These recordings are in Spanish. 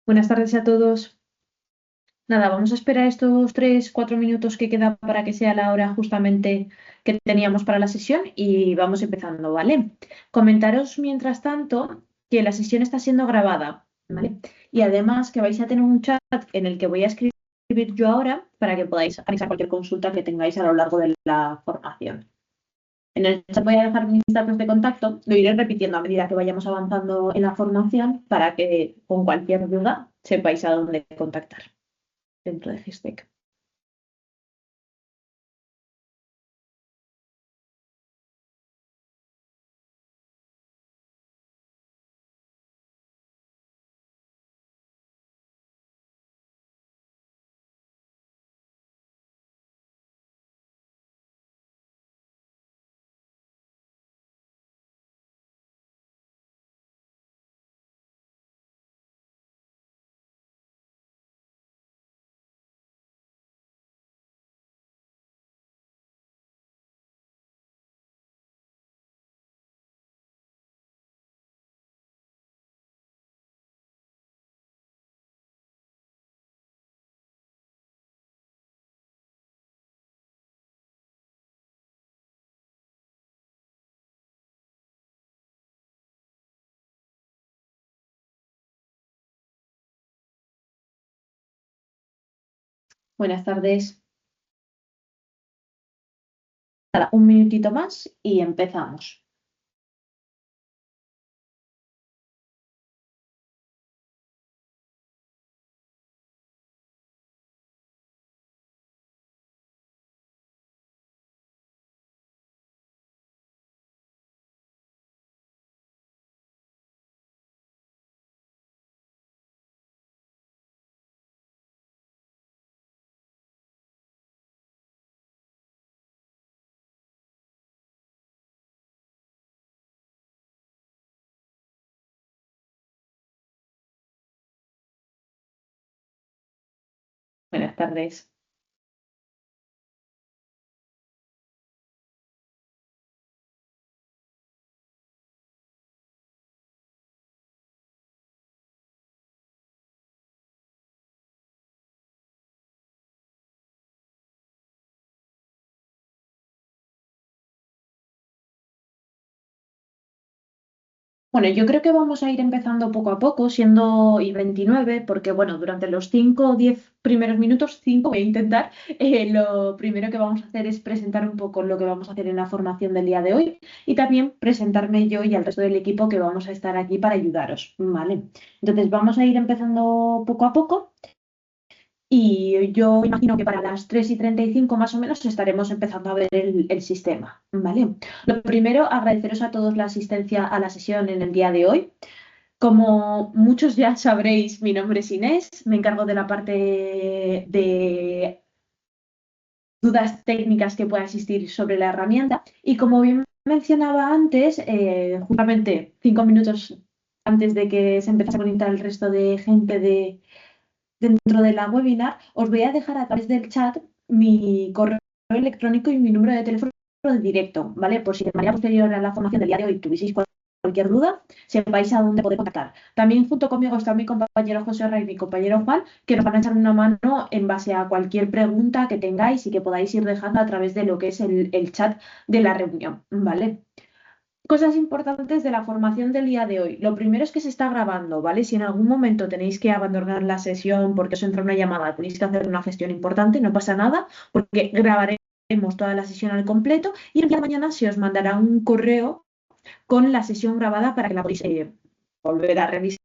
Buenas tardes a todos. Nada, vamos a esperar estos 3, 4 minutos que quedan para que sea la hora justamente que teníamos para la sesión y vamos empezando, ¿vale? Comentaros mientras tanto que la sesión está siendo grabada, ¿vale? Y además que vais a tener un chat en el que voy a escribir yo ahora para que podáis realizar cualquier consulta que tengáis a lo largo de la formación. En el chat voy a dejar mis datos de contacto, lo iré repitiendo a medida que vayamos avanzando en la formación para que con cualquier duda sepáis a dónde contactar dentro de Gestec. Buenas tardes. Nada, un minutito más y empezamos. Buenas tardes. Bueno, yo creo que vamos a ir empezando poco a poco, siendo y 29, porque bueno, durante los 5 o 10 primeros minutos, 5 voy a intentar, lo primero que vamos a hacer es presentar un poco lo que vamos a hacer en la formación del día de hoy y también presentarme yo y al resto del equipo que vamos a estar aquí para ayudaros, ¿vale? Entonces vamos a ir empezando poco a poco. Y yo imagino que para las 3:35 más o menos estaremos empezando a ver el sistema, ¿vale? Lo primero, agradeceros a todos la asistencia a la sesión en el día de hoy. Como muchos ya sabréis, mi nombre es Inés, me encargo de la parte de dudas técnicas que pueda existir sobre la herramienta. Y como bien mencionaba antes, justamente 5 minutos antes de que se empezase a conectar el resto de gente dentro de la webinar, os voy a dejar a través del chat mi correo electrónico y mi número de teléfono de directo, ¿vale? Por si de manera posterior a la formación del día de hoy tuvieseis cualquier duda, sepáis a dónde poder contactar. También junto conmigo está mi compañero José Ray y mi compañero Juan, que nos van a echar una mano en base a cualquier pregunta que tengáis y que podáis ir dejando a través de lo que es el chat de la reunión, ¿vale? Cosas importantes de la formación del día de hoy. Lo primero es que se está grabando, ¿vale? Si en algún momento tenéis que abandonar la sesión porque os entra una llamada, tenéis que hacer una gestión importante, no pasa nada, porque grabaremos toda la sesión al completo y el día de mañana se os mandará un correo con la sesión grabada para que la podáis volver a revisar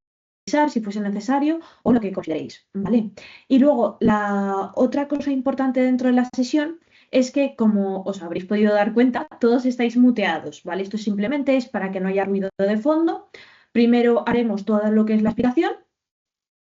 si fuese necesario o lo que consideréis, ¿vale? Y luego, la otra cosa importante dentro de la sesión es que, como os habréis podido dar cuenta, todos estáis muteados, ¿vale? Esto simplemente es para que no haya ruido de fondo. Primero haremos todo lo que es la explicación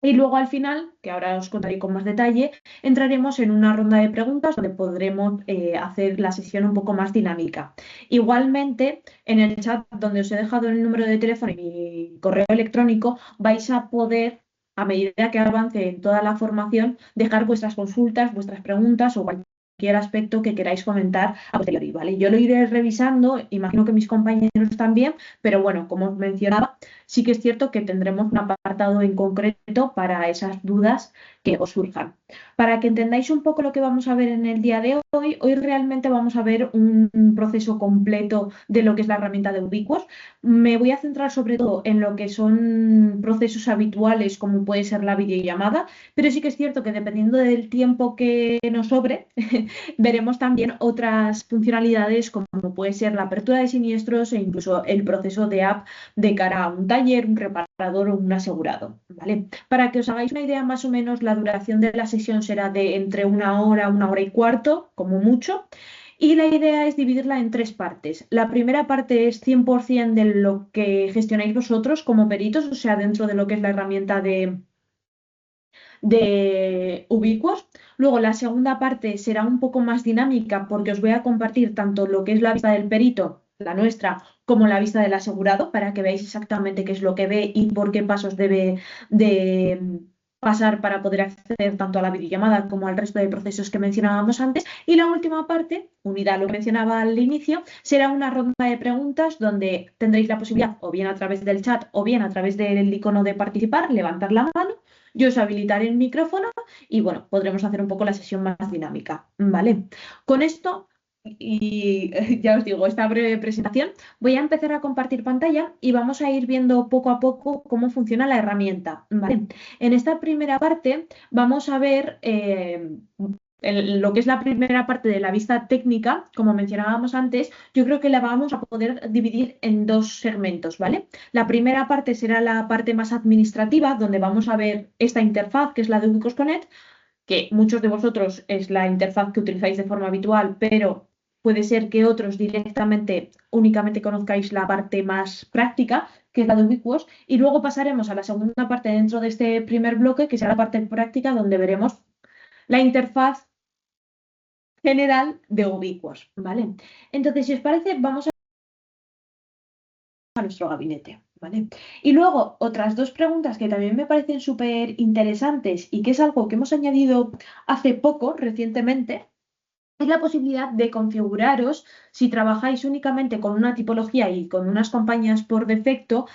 y luego al final, que ahora os contaré con más detalle, entraremos en una ronda de preguntas donde podremos hacer la sesión un poco más dinámica. Igualmente, en el chat donde os he dejado el número de teléfono y mi correo electrónico, vais a poder, a medida que avance en toda la formación, dejar vuestras consultas, vuestras preguntas o cualquier aspecto que queráis comentar a posteriori, ¿vale? Yo lo iré revisando, imagino que mis compañeros también, pero bueno, como os mencionaba, sí que es cierto que tendremos un apartado en concreto para esas dudas que os surjan. Para que entendáis un poco lo que vamos a ver en el día de hoy realmente vamos a ver un proceso completo de lo que es la herramienta de Ubiquos. Me voy a centrar sobre todo en lo que son procesos habituales, como puede ser la videollamada, pero sí que es cierto que dependiendo del tiempo que nos sobre, veremos también otras funcionalidades como puede ser la apertura de siniestros e incluso el proceso de app de cara a un taller, un reparador o un asegurado, ¿vale? Para que os hagáis una idea, más o menos la duración de la sesión será de entre una hora y cuarto, como mucho. Y la idea es dividirla en tres partes. La primera parte es 100% de lo que gestionáis vosotros como peritos, o sea, dentro de lo que es la herramienta de Ubiquos. Luego la segunda parte será un poco más dinámica porque os voy a compartir tanto lo que es la vista del perito, la nuestra, como la vista del asegurado para que veáis exactamente qué es lo que ve y por qué pasos debe de pasar para poder acceder tanto a la videollamada como al resto de procesos que mencionábamos antes. Y la última parte, unida a lo que mencionaba al inicio, será una ronda de preguntas donde tendréis la posibilidad, o bien a través del chat o bien a través del icono de participar, levantar la mano. Yo os habilitaré el micrófono y bueno, podremos hacer un poco la sesión más dinámica, ¿vale? Con esto, y ya os digo, esta breve presentación, voy a empezar a compartir pantalla y vamos a ir viendo poco a poco cómo funciona la herramienta, ¿vale? En esta primera parte vamos a ver lo que es la primera parte de la vista técnica, como mencionábamos antes, yo creo que la vamos a poder dividir en dos segmentos, ¿vale? La primera parte será la parte más administrativa, donde vamos a ver esta interfaz, que es la de Ubicos Connect, que muchos de vosotros es la interfaz que utilizáis de forma habitual, pero puede ser que otros directamente únicamente conozcáis la parte más práctica, que es la de Ubiquos, y luego pasaremos a la segunda parte dentro de este primer bloque, que será la parte práctica, donde veremos la interfaz general de Ubiquos, ¿vale? Entonces, si os parece, vamos a nuestro gabinete, ¿vale? Y luego, otras dos preguntas que también me parecen súper interesantes y que es algo que hemos añadido hace poco, recientemente, es la posibilidad de configuraros, si trabajáis únicamente con una tipología y con unas compañías por defecto,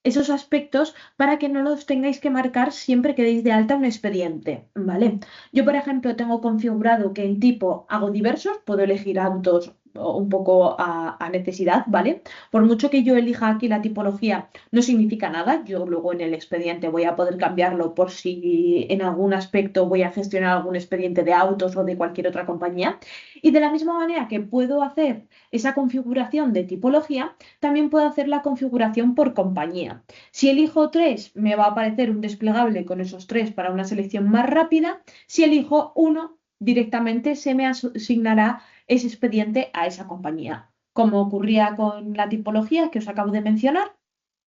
esos aspectos para que no los tengáis que marcar siempre que deis de alta un expediente, ¿vale? Yo, por ejemplo, tengo configurado que en tipo hago diversos, puedo elegir autos o un poco a necesidad, ¿vale? Por mucho que yo elija aquí la tipología, no significa nada. Yo luego en el expediente voy a poder cambiarlo por si en algún aspecto voy a gestionar algún expediente de autos o de cualquier otra compañía. Y de la misma manera que puedo hacer esa configuración de tipología, también puedo hacer la configuración por compañía. Si elijo tres, me va a aparecer un desplegable con esos tres para una selección más rápida. Si elijo uno, directamente se me asignará ese expediente a esa compañía. Como ocurría con la tipología que os acabo de mencionar,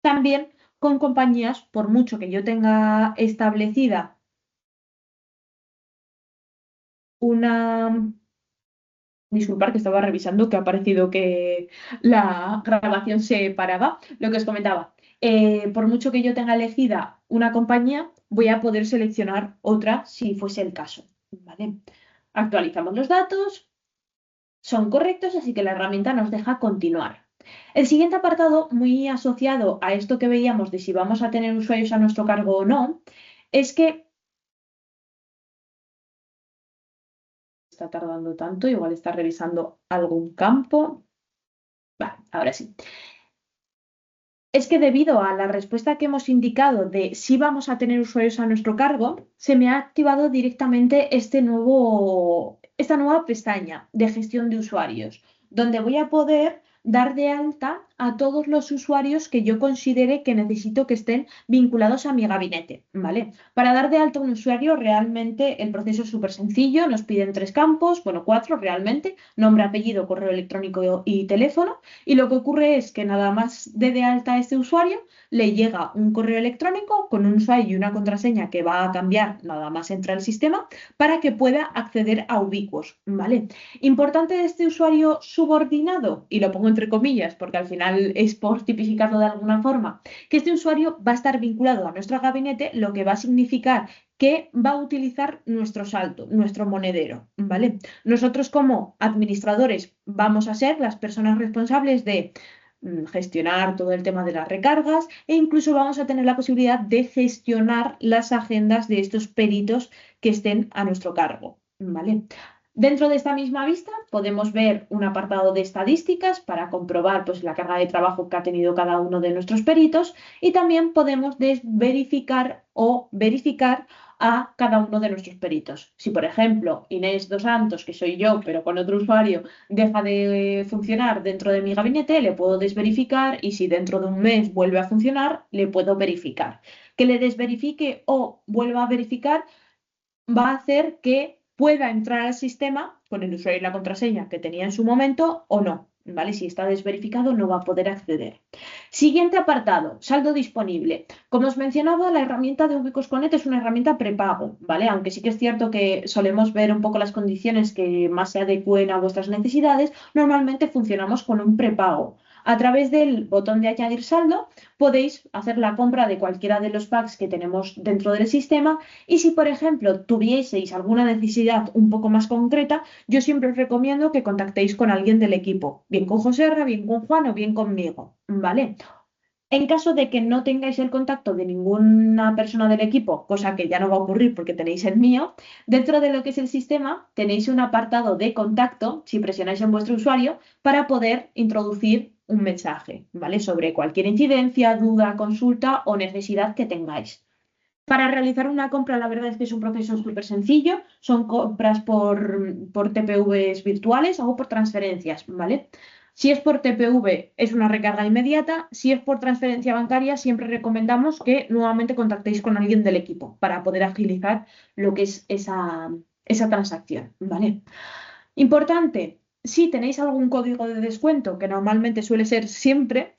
también con compañías, por mucho que yo tenga establecida una... Disculpar que estaba revisando, que ha parecido que la grabación se paraba. Lo que os comentaba, por mucho que yo tenga elegida una compañía, voy a poder seleccionar otra si fuese el caso, ¿vale? Actualizamos los datos, son correctos, así que la herramienta nos deja continuar. El siguiente apartado, muy asociado a esto que veíamos de si vamos a tener usuarios a nuestro cargo o no, es que está tardando tanto, igual está revisando algún campo. Vale, ahora sí. Es que debido a la respuesta que hemos indicado de si vamos a tener usuarios a nuestro cargo, se me ha activado directamente esta nueva pestaña de gestión de usuarios, donde voy a poder dar de alta a todos los usuarios que yo considere que necesito que estén vinculados a mi gabinete, ¿vale? Para dar de alta a un usuario, realmente el proceso es súper sencillo, nos piden tres campos, bueno, cuatro realmente, nombre, apellido, correo electrónico y teléfono. Y lo que ocurre es que nada más de alta a este usuario, le llega un correo electrónico con un usuario y una contraseña que va a cambiar nada más entra al sistema para que pueda acceder a Ubiquos, ¿vale? Importante de este usuario subordinado, y lo pongo entre comillas porque al final final es por tipificarlo de alguna forma, que este usuario va a estar vinculado a nuestro gabinete, lo que va a significar que va a utilizar nuestro saldo, nuestro monedero, ¿vale? Nosotros como administradores vamos a ser las personas responsables de gestionar todo el tema de las recargas e incluso vamos a tener la posibilidad de gestionar las agendas de estos peritos que estén a nuestro cargo, ¿vale? Dentro de esta misma vista podemos ver un apartado de estadísticas para comprobar pues, la carga de trabajo que ha tenido cada uno de nuestros peritos y también podemos verificar o verificar a cada uno de nuestros peritos. Si, por ejemplo, Inés Dos Santos, que soy yo, pero con otro usuario, deja de funcionar dentro de mi gabinete, le puedo desverificar y si dentro de un mes vuelve a funcionar, le puedo verificar. Que le desverifique o vuelva a verificar va a hacer que pueda entrar al sistema con el usuario y la contraseña que tenía en su momento o no, ¿vale? Si está desverificado no va a poder acceder. Siguiente apartado, saldo disponible. Como os mencionaba, la herramienta de Ubicos Connect es una herramienta prepago, ¿vale? Aunque sí que es cierto que solemos ver un poco las condiciones que más se adecúen a vuestras necesidades, normalmente funcionamos con un prepago. A través del botón de añadir saldo podéis hacer la compra de cualquiera de los packs que tenemos dentro del sistema y si, por ejemplo, tuvieseis alguna necesidad un poco más concreta, yo siempre os recomiendo que contactéis con alguien del equipo, bien con José, bien con Juan o bien conmigo, ¿vale? En caso de que no tengáis el contacto de ninguna persona del equipo, cosa que ya no va a ocurrir porque tenéis el mío, dentro de lo que es el sistema tenéis un apartado de contacto, si presionáis en vuestro usuario, para poder introducir un mensaje, ¿vale? Sobre cualquier incidencia, duda, consulta o necesidad que tengáis. Para realizar una compra, la verdad es que es un proceso súper sencillo. Son compras por TPVs virtuales o por transferencias, ¿vale? Si es por TPV, es una recarga inmediata. Si es por transferencia bancaria, siempre recomendamos que nuevamente contactéis con alguien del equipo para poder agilizar lo que es esa transacción, ¿vale? Importante, si tenéis algún código de descuento, que normalmente suele ser siempre,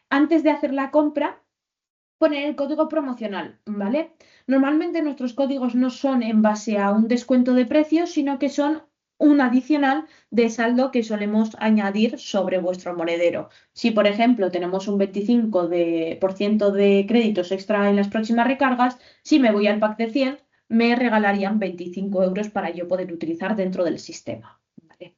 antes de hacer la compra, poner el código promocional, ¿vale? Normalmente nuestros códigos no son en base a un descuento de precio, sino que son un adicional de saldo que solemos añadir sobre vuestro monedero. Si, por ejemplo, tenemos un 25% de créditos extra en las próximas recargas, si me voy al pack de 100, me regalarían 25 euros para yo poder utilizar dentro del sistema, ¿vale?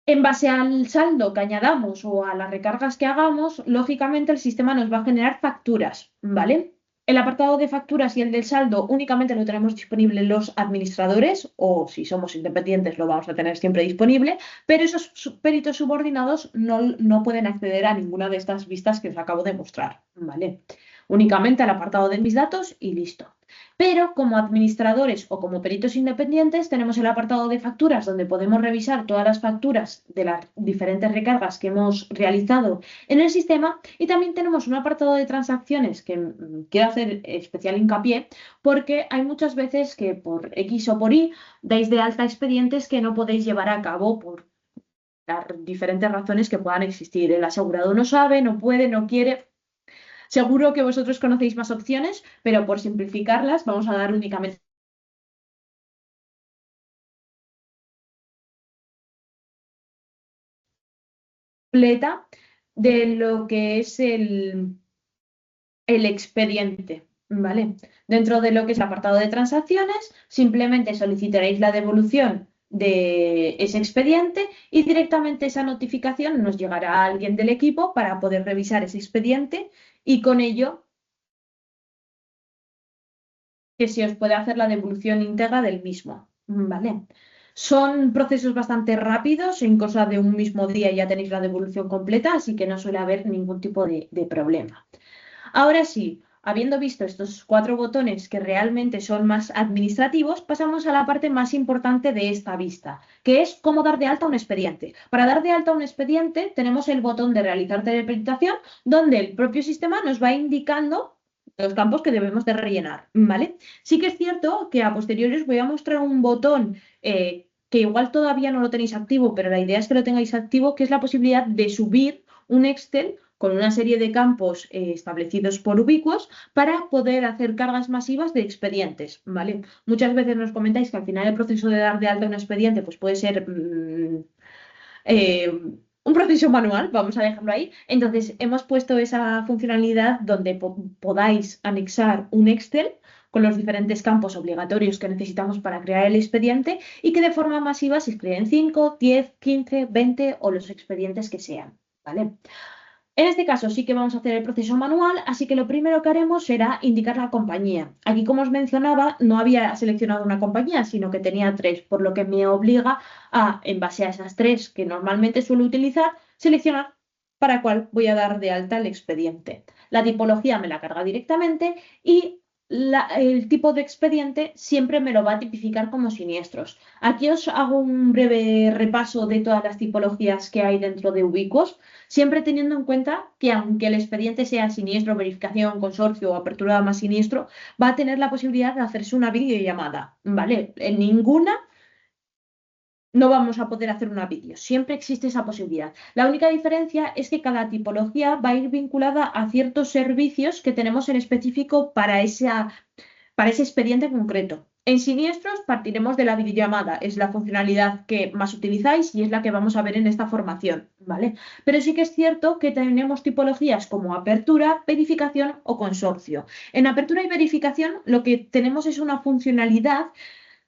En base al saldo que añadamos o a las recargas que hagamos, lógicamente el sistema nos va a generar facturas, ¿vale? El apartado de facturas y el del saldo únicamente lo tenemos disponible los administradores o si somos independientes lo vamos a tener siempre disponible, pero esos peritos subordinados no pueden acceder a ninguna de estas vistas que os acabo de mostrar, ¿vale? Únicamente al apartado de mis datos y listo. Pero como administradores o como peritos independientes tenemos el apartado de facturas donde podemos revisar todas las facturas de las diferentes recargas que hemos realizado en el sistema y también tenemos un apartado de transacciones que quiero hacer especial hincapié porque hay muchas veces que por X o por Y dais de alta expedientes que no podéis llevar a cabo por las diferentes razones que puedan existir. El asegurado no sabe, no puede, no quiere. Seguro que vosotros conocéis más opciones, pero por simplificarlas vamos a dar únicamente completa de lo que es el expediente, ¿vale? Dentro de lo que es el apartado de transacciones, simplemente solicitaréis la devolución de ese expediente y directamente esa notificación nos llegará a alguien del equipo para poder revisar ese expediente y con ello que se os puede hacer la devolución íntegra del mismo, ¿vale? Son procesos bastante rápidos, en cosa de un mismo día ya tenéis la devolución completa, así que no suele haber ningún tipo de problema. Ahora sí, habiendo visto estos cuatro botones que realmente son más administrativos, pasamos a la parte más importante de esta vista, que es cómo dar de alta un expediente. Para dar de alta un expediente tenemos el botón de realizar interpretación, donde el propio sistema nos va indicando los campos que debemos de rellenar, ¿vale? Sí que es cierto que a posteriori os voy a mostrar un botón que igual todavía no lo tenéis activo, pero la idea es que lo tengáis activo, que es la posibilidad de subir un Excel con una serie de campos establecidos por Ubiquos para poder hacer cargas masivas de expedientes, ¿vale? Muchas veces nos comentáis que al final el proceso de dar de alta un expediente pues puede ser un proceso manual, vamos a dejarlo ahí. Entonces, hemos puesto esa funcionalidad donde podáis anexar un Excel con los diferentes campos obligatorios que necesitamos para crear el expediente y que de forma masiva se creen 5, 10, 15, 20 o los expedientes que sean, ¿vale? En este caso sí que vamos a hacer el proceso manual, así que lo primero que haremos será indicar la compañía. Aquí, como os mencionaba, no había seleccionado una compañía, sino que tenía tres, por lo que me obliga a, en base a esas tres que normalmente suelo utilizar, seleccionar para cuál voy a dar de alta el expediente. La tipología me la carga directamente y el tipo de expediente siempre me lo va a tipificar como siniestros. Aquí os hago un breve repaso de todas las tipologías que hay dentro de Ubiquos, siempre teniendo en cuenta que aunque el expediente sea siniestro, verificación, consorcio o apertura más siniestro, va a tener la posibilidad de hacerse una videollamada, ¿vale? En ninguna no vamos a poder hacer una vídeo. Siempre existe esa posibilidad. La única diferencia es que cada tipología va a ir vinculada a ciertos servicios que tenemos en específico para ese expediente concreto. En siniestros partiremos de la videollamada, es la funcionalidad que más utilizáis y es la que vamos a ver en esta formación, ¿vale? Pero sí que es cierto que tenemos tipologías como apertura, verificación o consorcio. En apertura y verificación lo que tenemos es una funcionalidad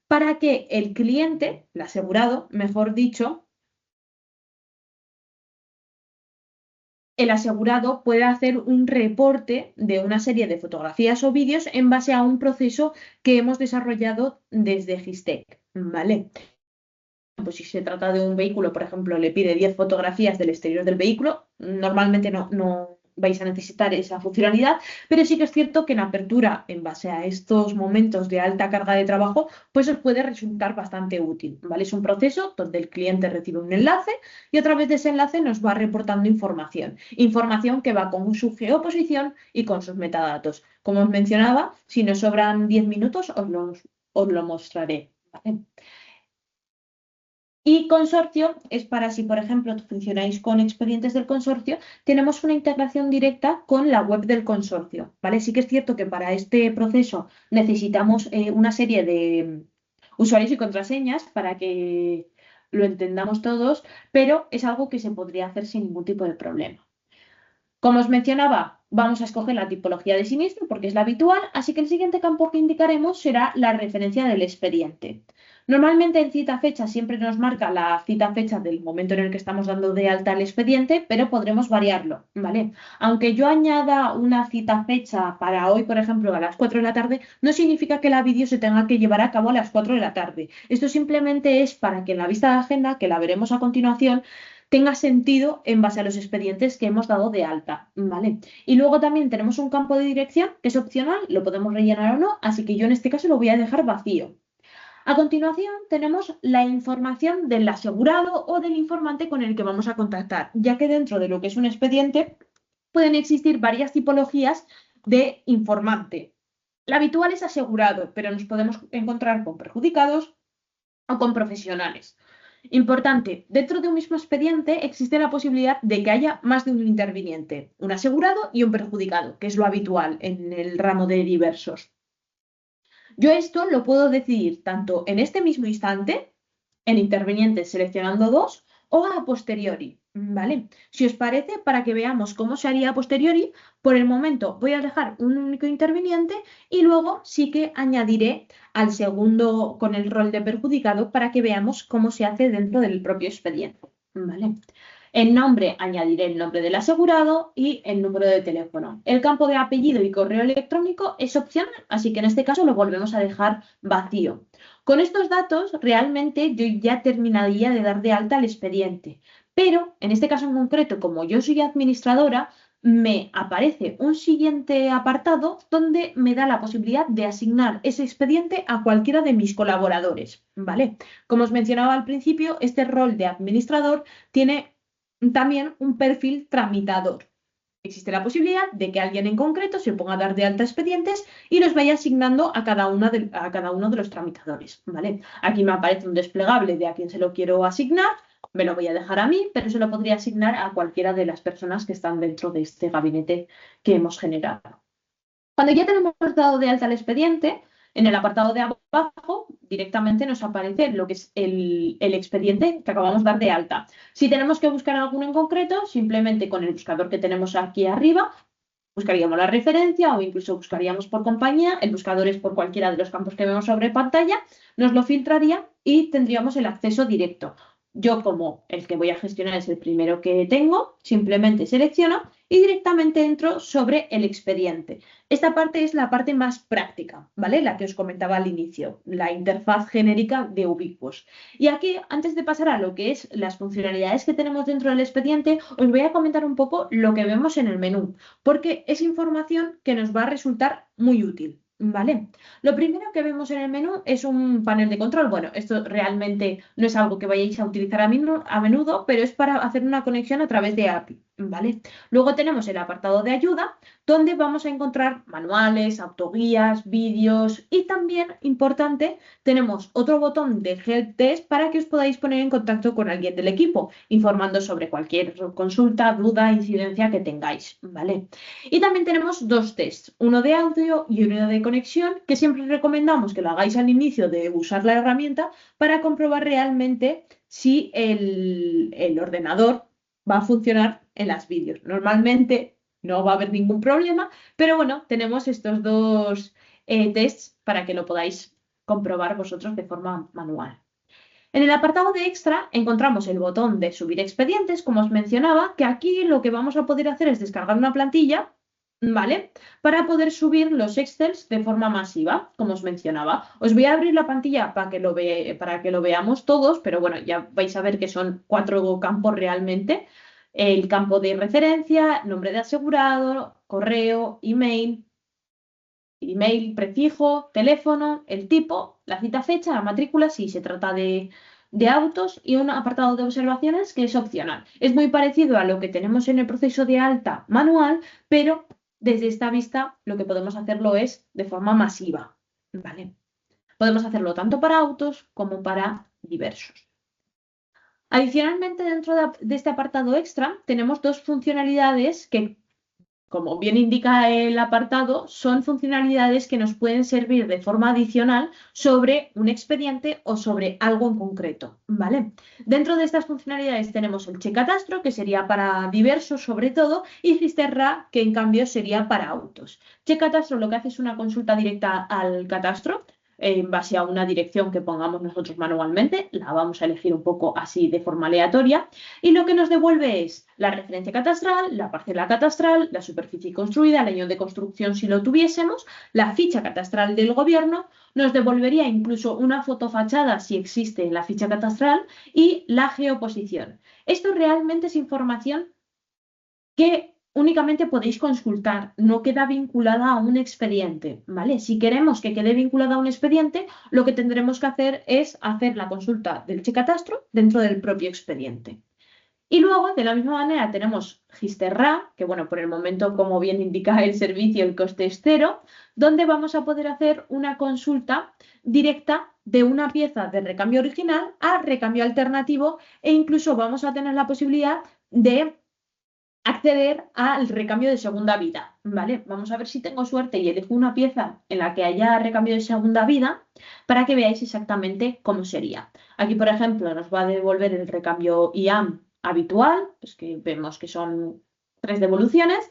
para que el cliente, el asegurado, mejor dicho, el asegurado pueda hacer un reporte de una serie de fotografías o vídeos en base a un proceso que hemos desarrollado desde Gistec, ¿vale? Pues si se trata de un vehículo, por ejemplo, le pide 10 fotografías del exterior del vehículo, normalmente no vais a necesitar esa funcionalidad, pero sí que es cierto que en apertura, en base a estos momentos de alta carga de trabajo, pues os puede resultar bastante útil, ¿vale? Es un proceso donde el cliente recibe un enlace y a través de ese enlace nos va reportando información, información que va con su geoposición y con sus metadatos. Como os mencionaba, si nos sobran 10 minutos, os lo mostraré, ¿vale? Y consorcio es para si, por ejemplo, funcionáis con expedientes del consorcio, tenemos una integración directa con la web del consorcio, ¿vale? Sí que es cierto que para este proceso necesitamos una serie de usuarios y contraseñas para que lo entendamos todos, pero es algo que se podría hacer sin ningún tipo de problema. Como os mencionaba, vamos a escoger la tipología de siniestro porque es la habitual, así que el siguiente campo que indicaremos será la referencia del expediente. Normalmente en cita fecha siempre nos marca la cita fecha del momento en el que estamos dando de alta el expediente, pero podremos variarlo, ¿vale? Aunque yo añada una cita fecha para hoy, por ejemplo, a las 4 de la tarde, no significa que la vídeo se tenga que llevar a cabo a las 4 de la tarde. Esto simplemente es para que en la vista de agenda, que la veremos a continuación, tenga sentido en base a los expedientes que hemos dado de alta, ¿vale? Y luego también tenemos un campo de dirección que es opcional, lo podemos rellenar o no, así que yo en este caso lo voy a dejar vacío. A continuación tenemos la información del asegurado o del informante con el que vamos a contactar, ya que dentro de lo que es un expediente pueden existir varias tipologías de informante. La habitual es asegurado, pero nos podemos encontrar con perjudicados o con profesionales. Importante, dentro de un mismo expediente existe la posibilidad de que haya más de un interviniente, un asegurado y un perjudicado, que es lo habitual en el ramo de diversos. Yo esto lo puedo decidir tanto en este mismo instante, en intervinientes seleccionando dos, o a posteriori, ¿vale? Si os parece, para que veamos cómo se haría a posteriori, por el momento voy a dejar un único interviniente y luego sí que añadiré al segundo con el rol de perjudicado para que veamos cómo se hace dentro del propio expediente, ¿vale? En nombre añadiré el nombre del asegurado y el número de teléfono. El campo de apellido y correo electrónico es opcional, así que en este caso lo volvemos a dejar vacío. Con estos datos, realmente yo ya terminaría de dar de alta el expediente, pero en este caso en concreto, como yo soy administradora, me aparece un siguiente apartado donde me da la posibilidad de asignar ese expediente a cualquiera de mis colaboradores, ¿vale? Como os mencionaba al principio, este rol de administrador tiene también un perfil tramitador. Existe la posibilidad de que alguien en concreto se ponga a dar de alta expedientes y los vaya asignando a a cada uno de los tramitadores, ¿vale? Aquí me aparece un desplegable de a quién se lo quiero asignar, me lo voy a dejar a mí, pero se lo podría asignar a cualquiera de las personas que están dentro de este gabinete que hemos generado. Cuando ya tenemos dado de alta el expediente, en el apartado de abajo directamente nos aparece lo que es el expediente que acabamos de dar de alta. Si tenemos que buscar alguno en concreto, simplemente con el buscador que tenemos aquí arriba, buscaríamos la referencia o incluso buscaríamos por compañía. El buscador es por cualquiera de los campos que vemos sobre pantalla, nos lo filtraría y tendríamos el acceso directo. Yo, como el que voy a gestionar es el primero que tengo, simplemente selecciono y directamente entro sobre el expediente. Esta parte es la parte más práctica, ¿vale? La que os comentaba al inicio, la interfaz genérica de Ubiquos. Y aquí, antes de pasar a lo que es las funcionalidades que tenemos dentro del expediente, os voy a comentar un poco lo que vemos en el menú, porque es información que nos va a resultar muy útil, ¿vale? Lo primero que vemos en el menú es un panel de control. Bueno, esto realmente no es algo que vayáis a utilizar a menudo, pero es para hacer una conexión a través de API, ¿vale? Luego tenemos el apartado de ayuda, donde vamos a encontrar manuales, autoguías, vídeos y también, importante, tenemos otro botón de Help Desk para que os podáis poner en contacto con alguien del equipo, informando sobre cualquier consulta, duda, incidencia que tengáis, ¿vale? Y también tenemos dos tests, uno de audio y uno de conexión, que siempre recomendamos que lo hagáis al inicio de usar la herramienta para comprobar realmente si el ordenador va a funcionar en las vídeos. Normalmente no va a haber ningún problema, pero bueno, tenemos estos dos tests para que lo podáis comprobar vosotros de forma manual. En el apartado de extra encontramos el botón de subir expedientes, como os mencionaba, que aquí lo que vamos a poder hacer es descargar una plantilla, ¿vale? Para poder subir los Excels de forma masiva, como os mencionaba. Os voy a abrir la pantalla para que lo veamos todos, pero bueno, ya vais a ver que son 4 campos realmente. El campo de referencia, nombre de asegurado, correo, email, prefijo, teléfono, el tipo, la cita fecha, la matrícula, si se trata de autos, y un apartado de observaciones que es opcional. Es muy parecido a lo que tenemos en el proceso de alta manual, pero desde esta vista lo que podemos hacerlo es de forma masiva, ¿vale? Podemos hacerlo tanto para autos como para diversos. Adicionalmente, dentro de este apartado extra, tenemos dos funcionalidades que, como bien indica el apartado, son funcionalidades que nos pueden servir de forma adicional sobre un expediente o sobre algo en concreto, ¿vale? Dentro de estas funcionalidades tenemos el Checatastro, que sería para diversos sobre todo, y Gisterra, que en cambio sería para autos. Checatastro lo que hace es una consulta directa al catastro, en base a una dirección que pongamos nosotros manualmente, la vamos a elegir un poco así de forma aleatoria, y lo que nos devuelve es la referencia catastral, la parcela catastral, la superficie construida, el año de construcción si lo tuviésemos, la ficha catastral del gobierno, nos devolvería incluso una fotofachada si existe en la ficha catastral y la geoposición. Esto realmente es información que únicamente podéis consultar, no queda vinculada a un expediente, ¿vale? Si queremos que quede vinculada a un expediente, lo que tendremos que hacer es hacer la consulta del Checatastro dentro del propio expediente. Y luego, de la misma manera, tenemos Gisterra, que bueno, por el momento, como bien indica el servicio, el coste es cero, donde vamos a poder hacer una consulta directa de una pieza de recambio original a recambio alternativo, e incluso vamos a tener la posibilidad de acceder al recambio de segunda vida, ¿vale? Vamos a ver si tengo suerte y elijo una pieza en la que haya recambio de segunda vida para que veáis exactamente cómo sería. Aquí, por ejemplo, nos va a devolver el recambio IAM habitual, pues que vemos que son 3 devoluciones.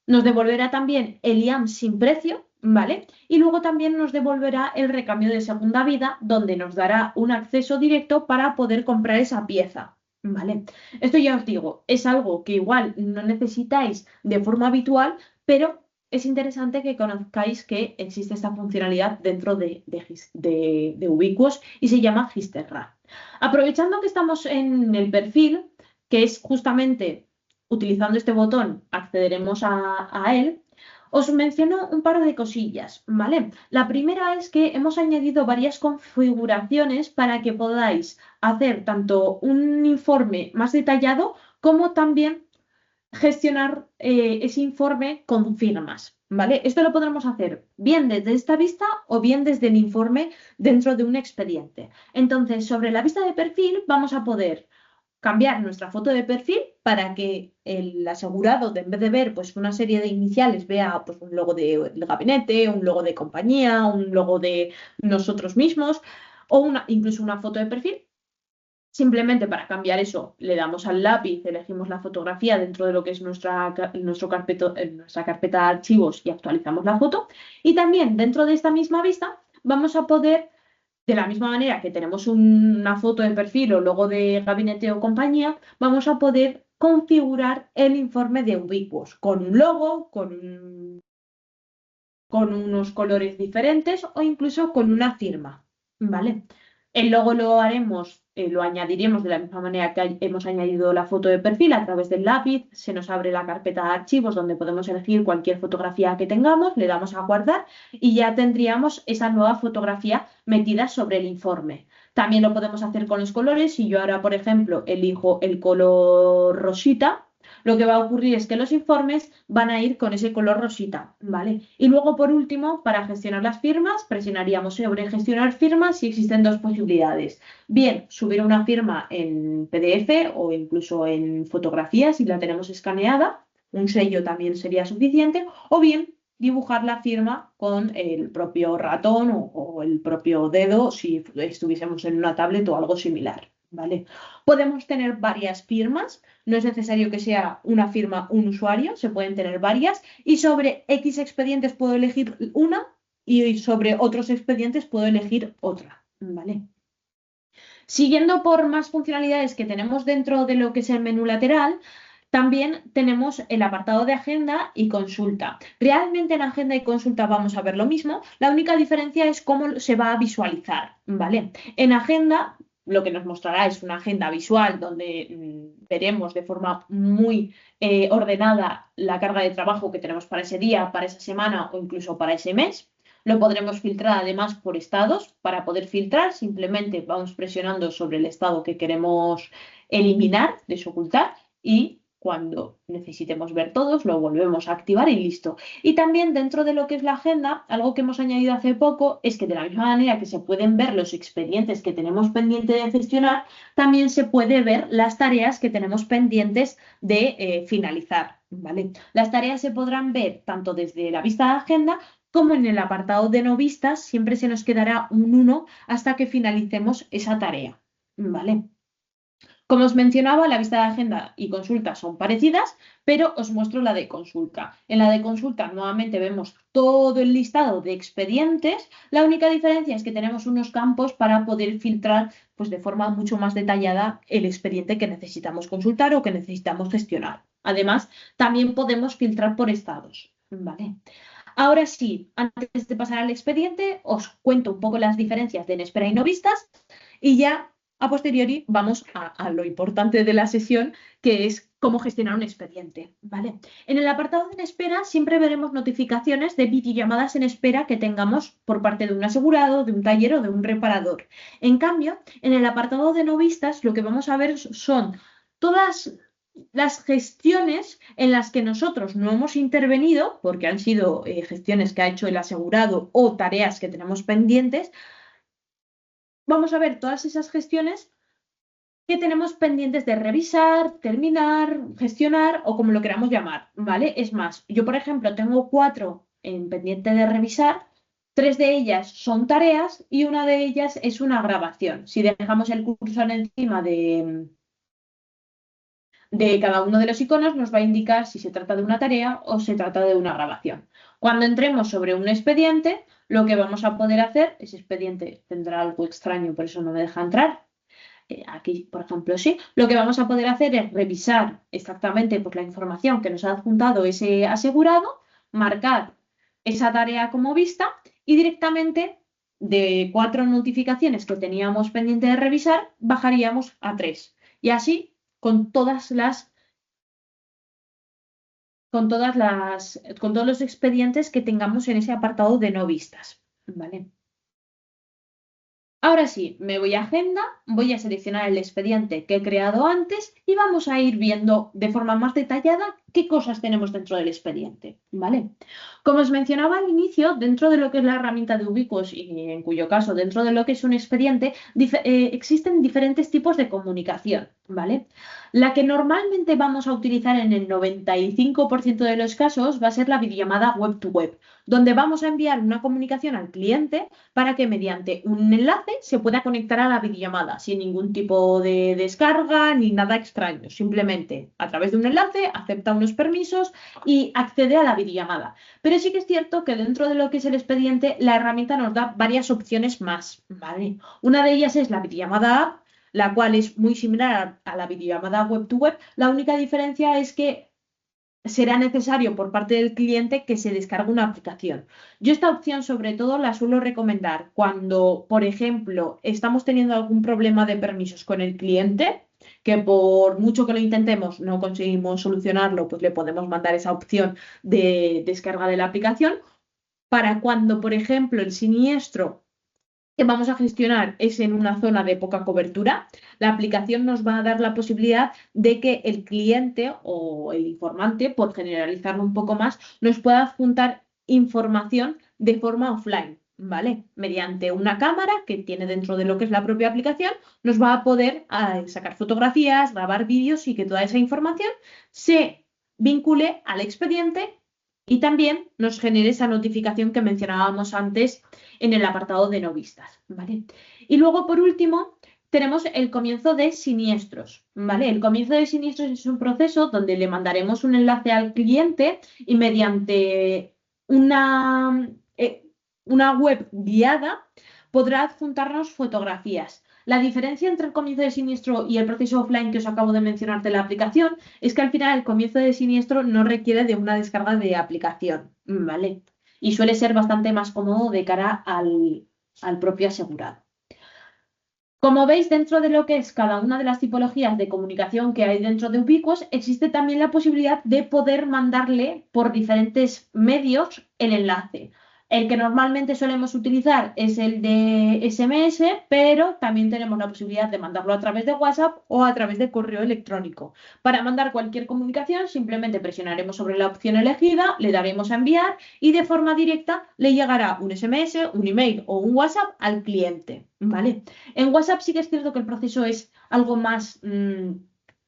Nos devolverá también el IAM sin precio, ¿vale? Y luego también nos devolverá el recambio de segunda vida, donde nos dará un acceso directo para poder comprar esa pieza. ¿Vale? Esto ya os digo, es algo que igual no necesitáis de forma habitual, pero es interesante que conozcáis que existe esta funcionalidad dentro de Ubiquos y se llama Gisterra. Aprovechando que estamos en el perfil, que es justamente utilizando este botón accederemos a él, os menciono un par de cosillas, ¿vale? La primera es que hemos añadido varias configuraciones para que podáis hacer tanto un informe más detallado como también gestionar ese informe con firmas, ¿vale? Esto lo podremos hacer bien desde esta vista o bien desde el informe dentro de un expediente. Entonces, sobre la vista de perfil vamos a poder cambiar nuestra foto de perfil para que el asegurado, en vez de ver pues, una serie de iniciales, vea pues, un logo del gabinete, un logo de compañía, un logo de nosotros mismos. o incluso una foto de perfil. Simplemente para cambiar eso, le damos al lápiz, elegimos la fotografía dentro de lo que es nuestra carpeta de archivos y actualizamos la foto. Y también dentro de esta misma vista vamos a poder, de la misma manera que tenemos una foto de perfil o logo de gabinete o compañía, vamos a poder configurar el informe de Ubiquos con un logo, con unos colores diferentes o incluso con una firma, ¿vale? El logo lo haremos, lo añadiremos de la misma manera que hemos añadido la foto de perfil a través del lápiz. Se nos abre la carpeta de archivos donde podemos elegir cualquier fotografía que tengamos, le damos a guardar y ya tendríamos esa nueva fotografía metida sobre el informe. También lo podemos hacer con los colores. Si yo ahora, por ejemplo, elijo el color rosita, lo que va a ocurrir es que los informes van a ir con ese color rosita, ¿vale? Y luego, por último, para gestionar las firmas, presionaríamos sobre gestionar firmas y existen dos posibilidades. Bien, subir una firma en PDF o incluso en fotografía si la tenemos escaneada, un sello también sería suficiente, o bien dibujar la firma con el propio ratón o el propio dedo si estuviésemos en una tablet o algo similar, ¿vale? Podemos tener varias firmas. No es necesario que sea una firma, un usuario, se pueden tener varias y sobre X expedientes puedo elegir una y sobre otros expedientes puedo elegir otra, ¿vale? Siguiendo por más funcionalidades que tenemos dentro de lo que es el menú lateral, también tenemos el apartado de agenda y consulta. Realmente en agenda y consulta vamos a ver lo mismo, la única diferencia es cómo se va a visualizar, ¿vale? En agenda lo que nos mostrará es una agenda visual donde veremos de forma muy ordenada la carga de trabajo que tenemos para ese día, para esa semana o incluso para ese mes. Lo podremos filtrar además por estados. Para poder filtrar, simplemente vamos presionando sobre el estado que queremos eliminar, desocultar, y cuando necesitemos ver todos, lo volvemos a activar y listo. Y también dentro de lo que es la agenda, algo que hemos añadido hace poco es que de la misma manera que se pueden ver los expedientes que tenemos pendiente de gestionar, también se puede ver las tareas que tenemos pendientes de finalizar, ¿vale? Las tareas se podrán ver tanto desde la vista de agenda como en el apartado de no vistas, siempre se nos quedará un 1 hasta que finalicemos esa tarea, ¿vale? Como os mencionaba, la vista de agenda y consulta son parecidas, pero os muestro la de consulta. En la de consulta nuevamente vemos todo el listado de expedientes. La única diferencia es que tenemos unos campos para poder filtrar pues, de forma mucho más detallada el expediente que necesitamos consultar o que necesitamos gestionar. Además, también podemos filtrar por estados, ¿vale? Ahora sí, antes de pasar al expediente, os cuento un poco las diferencias de en espera y no vistas y ya a posteriori vamos a lo importante de la sesión, que es cómo gestionar un expediente, ¿vale? En el apartado de en espera siempre veremos notificaciones de videollamadas en espera que tengamos por parte de un asegurado, de un taller o de un reparador. En cambio, en el apartado de no vistas lo que vamos a ver son todas las gestiones en las que nosotros no hemos intervenido, porque han sido gestiones que ha hecho el asegurado o tareas que tenemos pendientes, vamos a ver todas esas gestiones que tenemos pendientes de revisar, terminar, gestionar o como lo queramos llamar, ¿vale? Es más, yo por ejemplo tengo 4 en pendiente de revisar, 3 de ellas son tareas y una de ellas es una grabación. Si dejamos el cursor encima de cada uno de los iconos nos va a indicar si se trata de una tarea o se trata de una grabación. Cuando entremos sobre un expediente, lo que vamos a poder hacer, ese expediente tendrá algo extraño, por eso no me deja entrar. Aquí, por ejemplo, sí. Lo que vamos a poder hacer es revisar exactamente pues, la información que nos ha adjuntado ese asegurado, marcar esa tarea como vista y directamente de 4 notificaciones que teníamos pendiente de revisar, bajaríamos a 3. Y así con con todos los expedientes que tengamos en ese apartado de no vistas, ¿vale? Ahora sí, me voy a agenda, voy a seleccionar el expediente que he creado antes y vamos a ir viendo de forma más detallada qué cosas tenemos dentro del expediente, ¿vale? Como os mencionaba al inicio, dentro de lo que es la herramienta de Ubiquos y en cuyo caso dentro de lo que es un expediente, existen diferentes tipos de comunicación, ¿vale? La que normalmente vamos a utilizar en el 95% de los casos va a ser la videollamada web to web, donde vamos a enviar una comunicación al cliente para que mediante un enlace se pueda conectar a la videollamada sin ningún tipo de descarga ni nada extraño. Simplemente a través de un enlace acepta unos permisos y accede a la videollamada. Pero sí que es cierto que dentro de lo que es el expediente, la herramienta nos da varias opciones más, ¿vale? Una de ellas es la videollamada app, la cual es muy similar a la videollamada web to web. La única diferencia es que será necesario por parte del cliente que se descargue una aplicación. Yo esta opción sobre todo la suelo recomendar cuando, por ejemplo, estamos teniendo algún problema de permisos con el cliente, que por mucho que lo intentemos no conseguimos solucionarlo, pues le podemos mandar esa opción de descarga de la aplicación. Para cuando, por ejemplo, el siniestro que vamos a gestionar es en una zona de poca cobertura, la aplicación nos va a dar la posibilidad de que el cliente o el informante, por generalizarlo un poco más, nos pueda adjuntar información de forma offline, ¿vale? Mediante una cámara que tiene dentro de lo que es la propia aplicación, nos va a poder sacar fotografías, grabar vídeos y que toda esa información se vincule al expediente y también nos genere esa notificación que mencionábamos antes en el apartado de no vistas, ¿vale? Y luego, por último, tenemos el comienzo de siniestros, ¿vale? El comienzo de siniestros es un proceso donde le mandaremos un enlace al cliente y mediante una web guiada podrá adjuntarnos fotografías. La diferencia entre el comienzo de siniestro y el proceso offline que os acabo de mencionar de la aplicación es que al final el comienzo de siniestro no requiere de una descarga de aplicación, ¿vale? Y suele ser bastante más cómodo de cara al propio asegurado. Como veis, dentro de lo que es cada una de las tipologías de comunicación que hay dentro de Ubiquos, existe también la posibilidad de poder mandarle por diferentes medios el enlace. El que normalmente solemos utilizar es el de SMS, pero también tenemos la posibilidad de mandarlo a través de WhatsApp o a través de correo electrónico. Para mandar cualquier comunicación, simplemente presionaremos sobre la opción elegida, le daremos a enviar y de forma directa le llegará un SMS, un email o un WhatsApp al cliente, ¿vale? En WhatsApp sí que es cierto que el proceso es algo más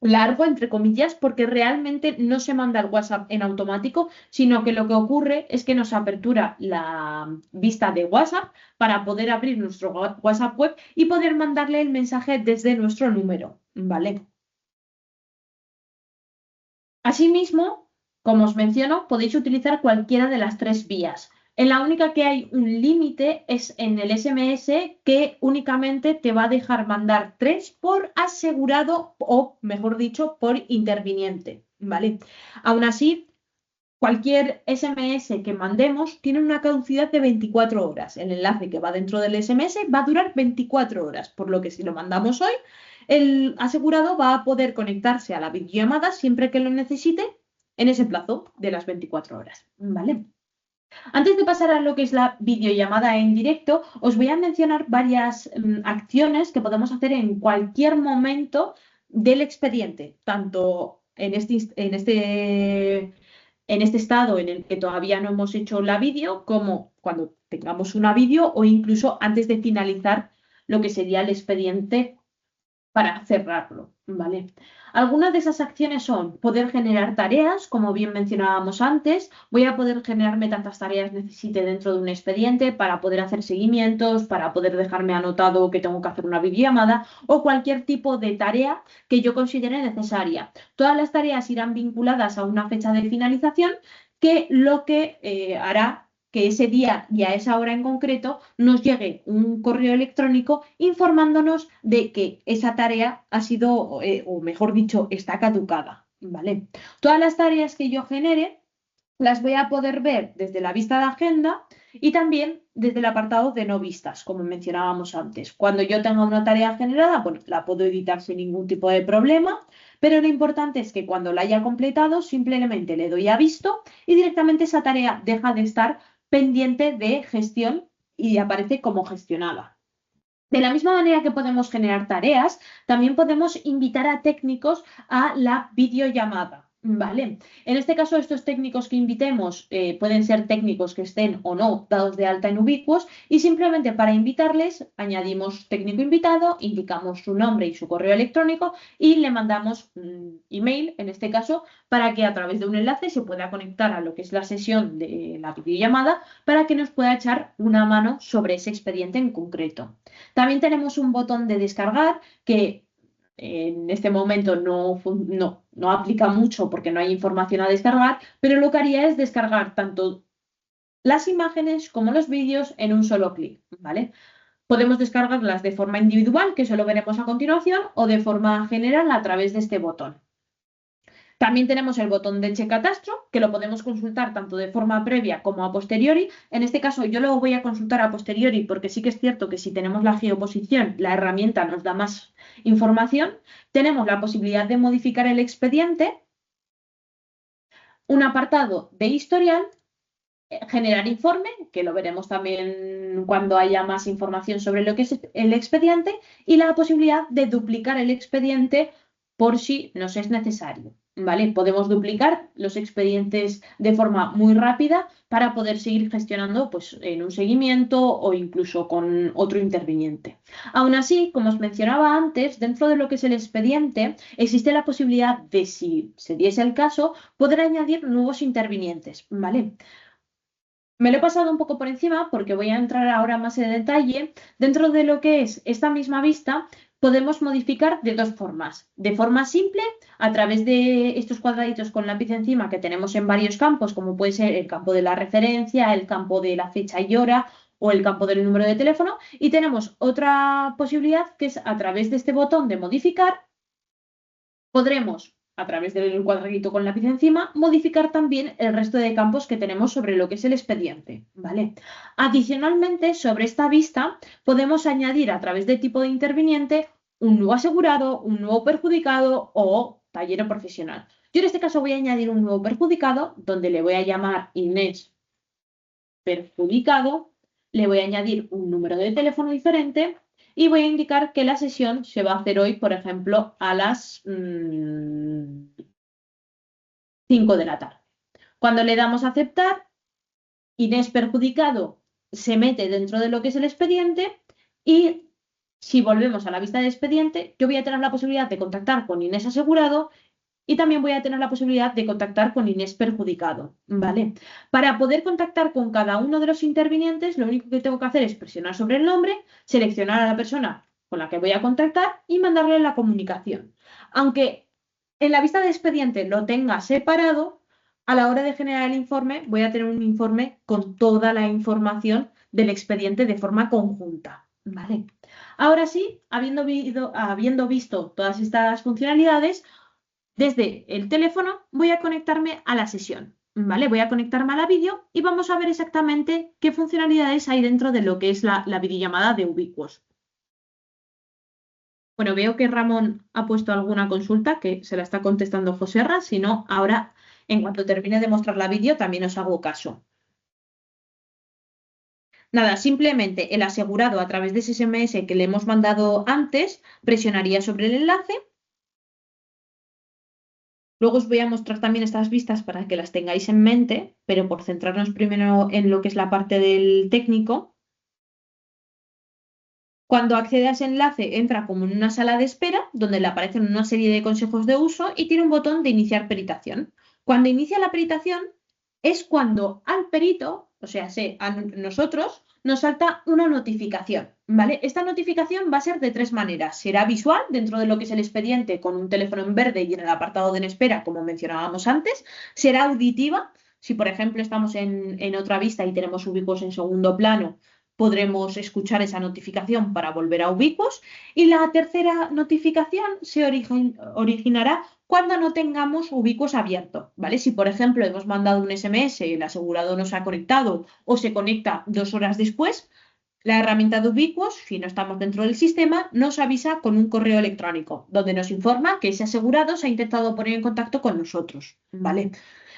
largo, entre comillas, porque realmente no se manda el WhatsApp en automático, sino que lo que ocurre es que nos apertura la vista de WhatsApp para poder abrir nuestro WhatsApp web y poder mandarle el mensaje desde nuestro número, ¿vale? Asimismo, como os menciono, podéis utilizar cualquiera de las tres vías. En la única que hay un límite es en el SMS que únicamente te va a dejar mandar 3 por asegurado o, mejor dicho, por interviniente, ¿vale? Aún así, cualquier SMS que mandemos tiene una caducidad de 24 horas. El enlace que va dentro del SMS va a durar 24 horas, por lo que si lo mandamos hoy, el asegurado va a poder conectarse a la videollamada siempre que lo necesite en ese plazo de las 24 horas, ¿vale? Antes de pasar a lo que es la videollamada en directo, os voy a mencionar varias acciones que podemos hacer en cualquier momento del expediente, tanto en este estado en el que todavía no hemos hecho la vídeo, como cuando tengamos una vídeo o incluso antes de finalizar lo que sería el expediente para cerrarlo, ¿vale? Algunas de esas acciones son poder generar tareas, como bien mencionábamos antes. Voy a poder generarme tantas tareas necesite dentro de un expediente para poder hacer seguimientos, para poder dejarme anotado que tengo que hacer una videollamada o cualquier tipo de tarea que yo considere necesaria. Todas las tareas irán vinculadas a una fecha de finalización que lo que hará que ese día y a esa hora en concreto nos llegue un correo electrónico informándonos de que esa tarea ha sido, o mejor dicho, está caducada, ¿vale? Todas las tareas que yo genere las voy a poder ver desde la vista de agenda y también desde el apartado de no vistas, como mencionábamos antes. Cuando yo tenga una tarea generada, bueno, la puedo editar sin ningún tipo de problema, pero lo importante es que cuando la haya completado, simplemente le doy a visto y directamente esa tarea deja de estar pendiente de gestión y aparece como gestionada. De la misma manera que podemos generar tareas, también podemos invitar a técnicos a la videollamada. Vale. En este caso, estos técnicos que invitemos pueden ser técnicos que estén o no dados de alta en Ubiquos y simplemente para invitarles añadimos técnico invitado, indicamos su nombre y su correo electrónico y le mandamos un email, en este caso, para que a través de un enlace se pueda conectar a lo que es la sesión de la videollamada para que nos pueda echar una mano sobre ese expediente en concreto. También tenemos un botón de descargar que en este momento no aplica mucho porque no hay información a descargar, pero lo que haría es descargar tanto las imágenes como los vídeos en un solo clic, ¿vale? Podemos descargarlas de forma individual, que eso lo veremos a continuación, o de forma general a través de este botón. También tenemos el botón de Checatastro, que lo podemos consultar tanto de forma previa como a posteriori. En este caso yo lo voy a consultar a posteriori porque sí que es cierto que si tenemos la geoposición, la herramienta nos da más información. Tenemos la posibilidad de modificar el expediente, un apartado de historial, generar informe, que lo veremos también cuando haya más información sobre lo que es el expediente, y la posibilidad de duplicar el expediente por si nos es necesario. ¿Vale? Podemos duplicar los expedientes de forma muy rápida para poder seguir gestionando pues, en un seguimiento o incluso con otro interviniente. Aún así, como os mencionaba antes, dentro de lo que es el expediente, existe la posibilidad de, si se diese el caso, poder añadir nuevos intervinientes. ¿Vale? Me lo he pasado un poco por encima porque voy a entrar ahora más en detalle. Dentro de lo que es esta misma vista, podemos modificar de dos formas. De forma simple, a través de estos cuadraditos con lápiz encima que tenemos en varios campos, como puede ser el campo de la referencia, el campo de la fecha y hora o el campo del número de teléfono. Y tenemos otra posibilidad que es a través de este botón de modificar, podremos, a través del cuadradito con lápiz encima, modificar también el resto de campos que tenemos sobre lo que es el expediente, ¿vale? Adicionalmente, sobre esta vista, podemos añadir a través de tipo de interviniente un nuevo asegurado, un nuevo perjudicado o taller profesional. Yo en este caso voy a añadir un nuevo perjudicado, donde le voy a llamar Inés perjudicado, le voy a añadir un número de teléfono diferente y voy a indicar que la sesión se va a hacer hoy, por ejemplo, a las 5 de la tarde. Cuando le damos a aceptar, Inés perjudicado se mete dentro de lo que es el expediente y si volvemos a la vista del expediente, yo voy a tener la posibilidad de contactar con Inés asegurado y también voy a tener la posibilidad de contactar con Inés perjudicado, ¿vale? Para poder contactar con cada uno de los intervinientes, lo único que tengo que hacer es presionar sobre el nombre, seleccionar a la persona con la que voy a contactar y mandarle la comunicación. Aunque en la vista de expediente lo tenga separado, a la hora de generar el informe voy a tener un informe con toda la información del expediente de forma conjunta, ¿vale? Ahora sí, habiendo visto todas estas funcionalidades, desde el teléfono voy a conectarme a la sesión, ¿vale? Voy a conectarme a la vídeo y vamos a ver exactamente qué funcionalidades hay dentro de lo que es la videollamada de Ubiquos. Bueno, veo que Ramón ha puesto alguna consulta que se la está contestando Joserra, si no, ahora, en cuanto termine de mostrar la vídeo, también os hago caso. Nada, simplemente el asegurado a través de ese SMS que le hemos mandado antes presionaría sobre el enlace. Luego os voy a mostrar también estas vistas para que las tengáis en mente, pero por centrarnos primero en lo que es la parte del técnico. Cuando accede a ese enlace, entra como en una sala de espera, donde le aparecen una serie de consejos de uso y tiene un botón de iniciar peritación. Cuando inicia la peritación, es cuando al perito, o sea, a nosotros, nos salta una notificación, ¿vale? Esta notificación va a ser de tres maneras. Será visual, dentro de lo que es el expediente, con un teléfono en verde y en el apartado de en espera, como mencionábamos antes. Será auditiva, si por ejemplo estamos en otra vista y tenemos Ubiquos en segundo plano, podremos escuchar esa notificación para volver a Ubiquos. Y la tercera notificación se originará cuando no tengamos Ubiquos abierto, ¿vale? Si, por ejemplo, hemos mandado un SMS, el asegurado no se ha conectado o se conecta 2 horas después, la herramienta de Ubiquos, si no estamos dentro del sistema, nos avisa con un correo electrónico, donde nos informa que ese asegurado se ha intentado poner en contacto con nosotros, ¿vale?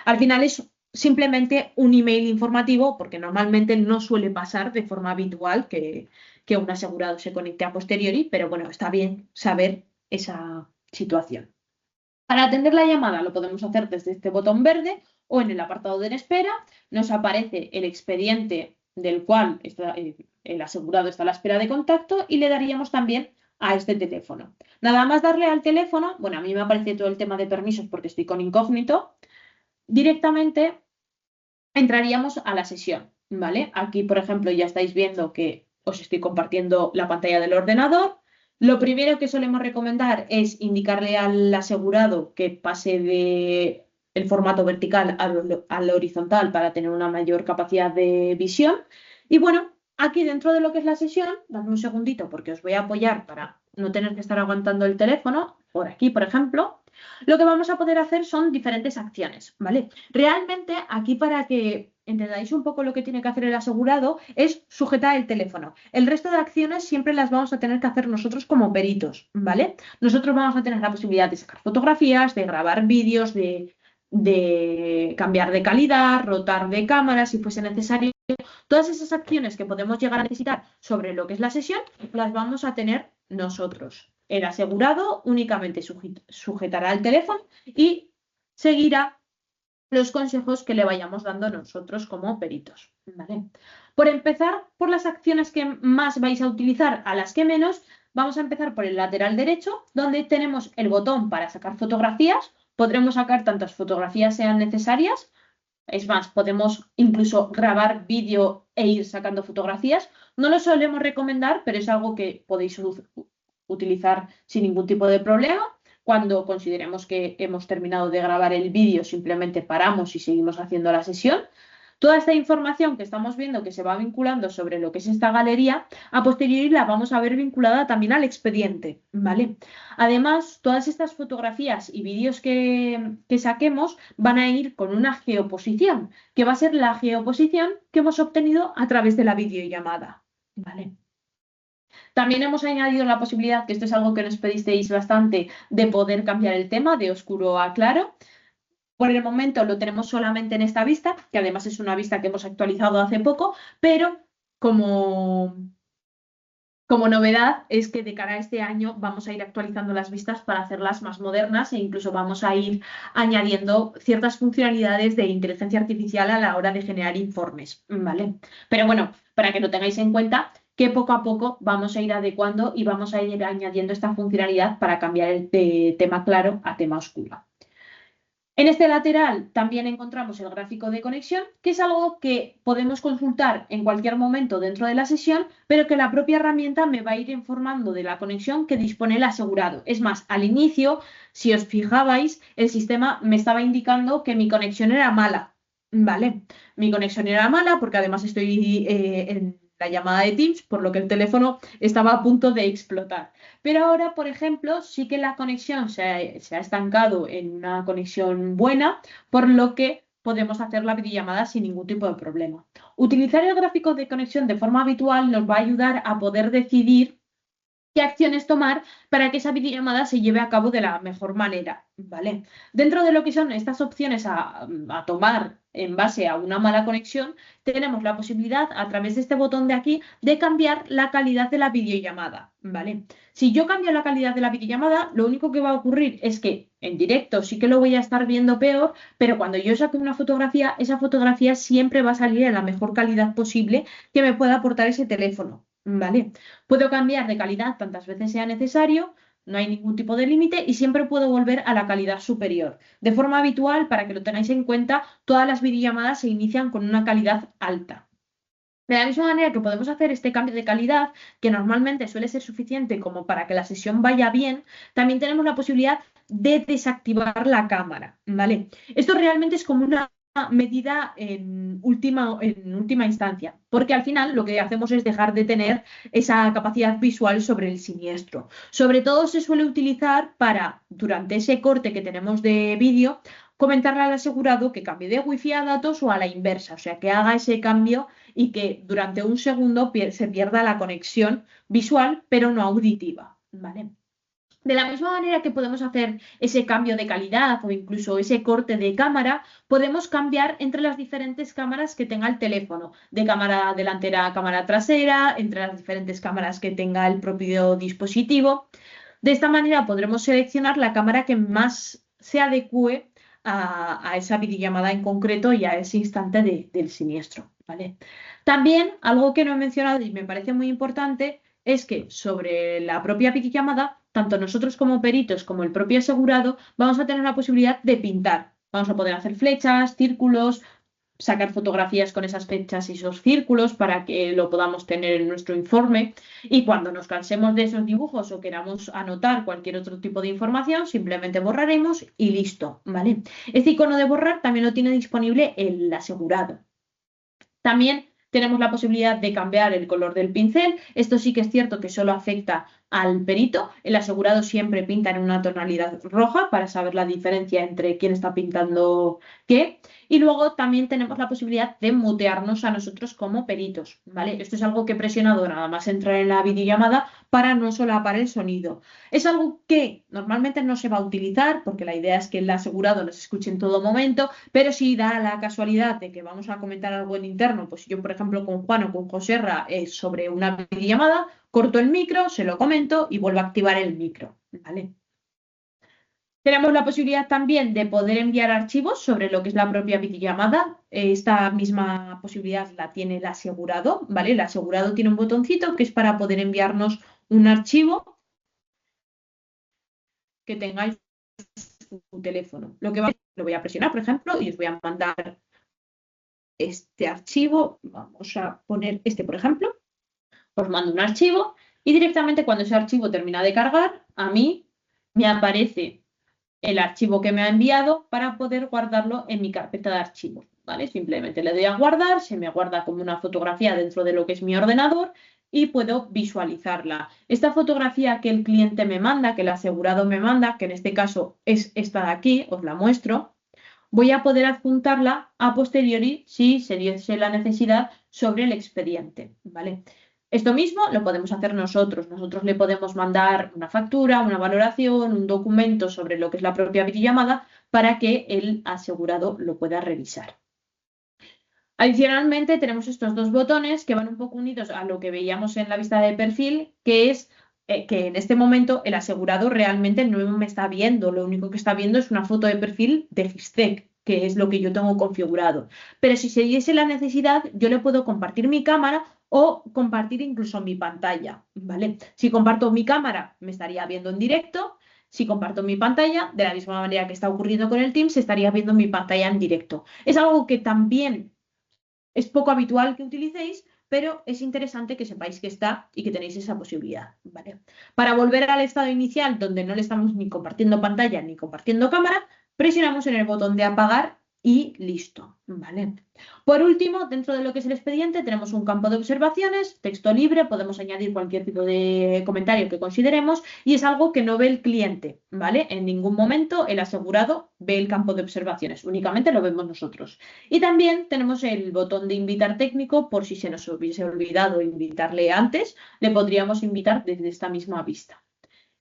Al final es simplemente un email informativo, porque normalmente no suele pasar de forma habitual que un asegurado se conecte a posteriori, pero bueno, está bien saber esa situación. Para atender la llamada lo podemos hacer desde este botón verde o en el apartado de espera. Nos aparece el expediente del cual el asegurado está a la espera de contacto y le daríamos también a este teléfono. Nada más darle al teléfono, bueno, a mí me aparece todo el tema de permisos porque estoy con incógnito, directamente entraríamos a la sesión, ¿vale? Aquí, por ejemplo, ya estáis viendo que os estoy compartiendo la pantalla del ordenador. Lo primero que solemos recomendar es indicarle al asegurado que pase de el formato vertical al horizontal para tener una mayor capacidad de visión. Y bueno, aquí dentro de lo que es la sesión, dadme un segundito porque os voy a apoyar para no tener que estar aguantando el teléfono. Por aquí, por ejemplo, lo que vamos a poder hacer son diferentes acciones, ¿vale? Realmente aquí para que entendáis un poco lo que tiene que hacer el asegurado es sujetar el teléfono. El resto de acciones siempre las vamos a tener que hacer nosotros como peritos, ¿vale? Nosotros vamos a tener la posibilidad de sacar fotografías, de grabar vídeos, de cambiar de calidad, rotar de cámara si fuese necesario. Todas esas acciones que podemos llegar a necesitar sobre lo que es la sesión las vamos a tener nosotros. El asegurado únicamente sujetará el teléfono y seguirá los consejos que le vayamos dando nosotros como peritos, ¿vale? Por empezar por las acciones que más vais a utilizar a las que menos, vamos a empezar por el lateral derecho, donde tenemos el botón para sacar fotografías. Podremos sacar tantas fotografías sean necesarias. Es más, podemos incluso grabar vídeo e ir sacando fotografías. No lo solemos recomendar, pero es algo que podéis utilizar sin ningún tipo de problema. Cuando consideremos que hemos terminado de grabar el vídeo, simplemente paramos y seguimos haciendo la sesión. Toda esta información que estamos viendo que se va vinculando sobre lo que es esta galería, a posteriori la vamos a ver vinculada también al expediente, ¿vale? Además, todas estas fotografías y vídeos que saquemos van a ir con una geoposición, que va a ser la geoposición que hemos obtenido a través de la videollamada, ¿vale? También hemos añadido la posibilidad, que esto es algo que nos pedisteis bastante, de poder cambiar el tema de oscuro a claro. Por el momento lo tenemos solamente en esta vista, que además es una vista que hemos actualizado hace poco, pero como, como novedad es que de cara a este año vamos a ir actualizando las vistas para hacerlas más modernas e incluso vamos a ir añadiendo ciertas funcionalidades de inteligencia artificial a la hora de generar informes, ¿vale? Pero bueno, para que lo tengáis en cuenta, que poco a poco vamos a ir adecuando y vamos a ir añadiendo esta funcionalidad para cambiar el tema claro a tema oscuro. En este lateral también encontramos el gráfico de conexión, que es algo que podemos consultar en cualquier momento dentro de la sesión, pero que la propia herramienta me va a ir informando de la conexión que dispone el asegurado. Es más, al inicio, si os fijabais, el sistema me estaba indicando que mi conexión era mala. ¿Vale? Mi conexión era mala porque además estoy en la llamada de Teams, por lo que el teléfono estaba a punto de explotar. Pero ahora, por ejemplo, sí que la conexión se ha estancado en una conexión buena, por lo que podemos hacer la videollamada sin ningún tipo de problema. Utilizar el gráfico de conexión de forma habitual nos va a ayudar a poder decidir qué acciones tomar para que esa videollamada se lleve a cabo de la mejor manera, ¿vale? Dentro de lo que son estas opciones a tomar en base a una mala conexión, tenemos la posibilidad a través de este botón de aquí de cambiar la calidad de la videollamada, ¿vale? Si yo cambio la calidad de la videollamada, lo único que va a ocurrir es que en directo sí que lo voy a estar viendo peor, pero cuando yo saque una fotografía, esa fotografía siempre va a salir en la mejor calidad posible que me pueda aportar ese teléfono, ¿vale? Puedo cambiar de calidad tantas veces sea necesario, no hay ningún tipo de límite y siempre puedo volver a la calidad superior. De forma habitual, para que lo tengáis en cuenta, todas las videollamadas se inician con una calidad alta. De la misma manera que podemos hacer este cambio de calidad, que normalmente suele ser suficiente como para que la sesión vaya bien, también tenemos la posibilidad de desactivar la cámara, ¿vale? Esto realmente es como una medida en última instancia, porque al final lo que hacemos es dejar de tener esa capacidad visual sobre el siniestro. Sobre todo se suele utilizar para, durante ese corte que tenemos de vídeo, comentarle al asegurado que cambie de wifi a datos o a la inversa, o sea, que haga ese cambio y que durante un segundo se pierda la conexión visual, pero no auditiva, ¿vale? De la misma manera que podemos hacer ese cambio de calidad o incluso ese corte de cámara, podemos cambiar entre las diferentes cámaras que tenga el teléfono, de cámara delantera a cámara trasera, entre las diferentes cámaras que tenga el propio dispositivo. De esta manera podremos seleccionar la cámara que más se adecue a esa videollamada en concreto y a ese instante del siniestro, ¿vale? También algo que no he mencionado y me parece muy importante es que sobre la propia videollamada, tanto nosotros como peritos como el propio asegurado, vamos a tener la posibilidad de pintar. Vamos a poder hacer flechas, círculos, sacar fotografías con esas flechas y esos círculos para que lo podamos tener en nuestro informe. Y cuando nos cansemos de esos dibujos o queramos anotar cualquier otro tipo de información, simplemente borraremos y listo, ¿vale? Este icono de borrar también lo tiene disponible el asegurado. También tenemos la posibilidad de cambiar el color del pincel. Esto sí que es cierto que solo afecta al perito. El asegurado siempre pinta en una tonalidad roja para saber la diferencia entre quién está pintando qué. Y luego también tenemos la posibilidad de mutearnos a nosotros como peritos, ¿vale? Esto es algo que he presionado nada más entrar en la videollamada para no solapar el sonido. Es algo que normalmente no se va a utilizar porque la idea es que el asegurado nos escuche en todo momento, pero si da la casualidad de que vamos a comentar algo en interno, pues yo, por ejemplo, con Juan o con Joserra sobre una videollamada, corto el micro, se lo comento y vuelvo a activar el micro, ¿vale? Tenemos la posibilidad también de poder enviar archivos sobre lo que es la propia videollamada. Esta misma posibilidad la tiene el asegurado, ¿vale? El asegurado tiene un botoncito que es para poder enviarnos un archivo que tengáis en un teléfono. Lo voy a presionar, por ejemplo, y os voy a mandar este archivo. Vamos a poner este, por ejemplo. Os mando un archivo y directamente cuando ese archivo termina de cargar, a mí me aparece el archivo que me ha enviado para poder guardarlo en mi carpeta de archivos, ¿vale? Simplemente le doy a guardar, se me guarda como una fotografía dentro de lo que es mi ordenador y puedo visualizarla. Esta fotografía que el cliente me manda, que el asegurado me manda, que en este caso es esta de aquí, os la muestro, voy a poder adjuntarla a posteriori si se diese la necesidad sobre el expediente, ¿vale? Esto mismo lo podemos hacer nosotros. Nosotros le podemos mandar una factura, una valoración, un documento sobre lo que es la propia videollamada para que el asegurado lo pueda revisar. Adicionalmente, tenemos estos dos botones que van un poco unidos a lo que veíamos en la vista de perfil, que es que en este momento el asegurado realmente no me está viendo. Lo único que está viendo es una foto de perfil de Gistec, que es lo que yo tengo configurado. Pero si se diese la necesidad, yo le puedo compartir mi cámara o compartir incluso mi pantalla, ¿vale? Si comparto mi cámara, me estaría viendo en directo. Si comparto mi pantalla, de la misma manera que está ocurriendo con el Teams, se estaría viendo mi pantalla en directo. Es algo que también es poco habitual que utilicéis, pero es interesante que sepáis que está y que tenéis esa posibilidad, ¿vale? Para volver al estado inicial, donde no le estamos ni compartiendo pantalla ni compartiendo cámara, presionamos en el botón de apagar y listo, ¿vale? Por último, dentro de lo que es el expediente, tenemos un campo de observaciones, texto libre, podemos añadir cualquier tipo de comentario que consideremos y es algo que no ve el cliente, ¿vale? En ningún momento el asegurado ve el campo de observaciones, únicamente lo vemos nosotros. Y también tenemos el botón de invitar técnico, por si se nos hubiese olvidado invitarle antes, le podríamos invitar desde esta misma vista.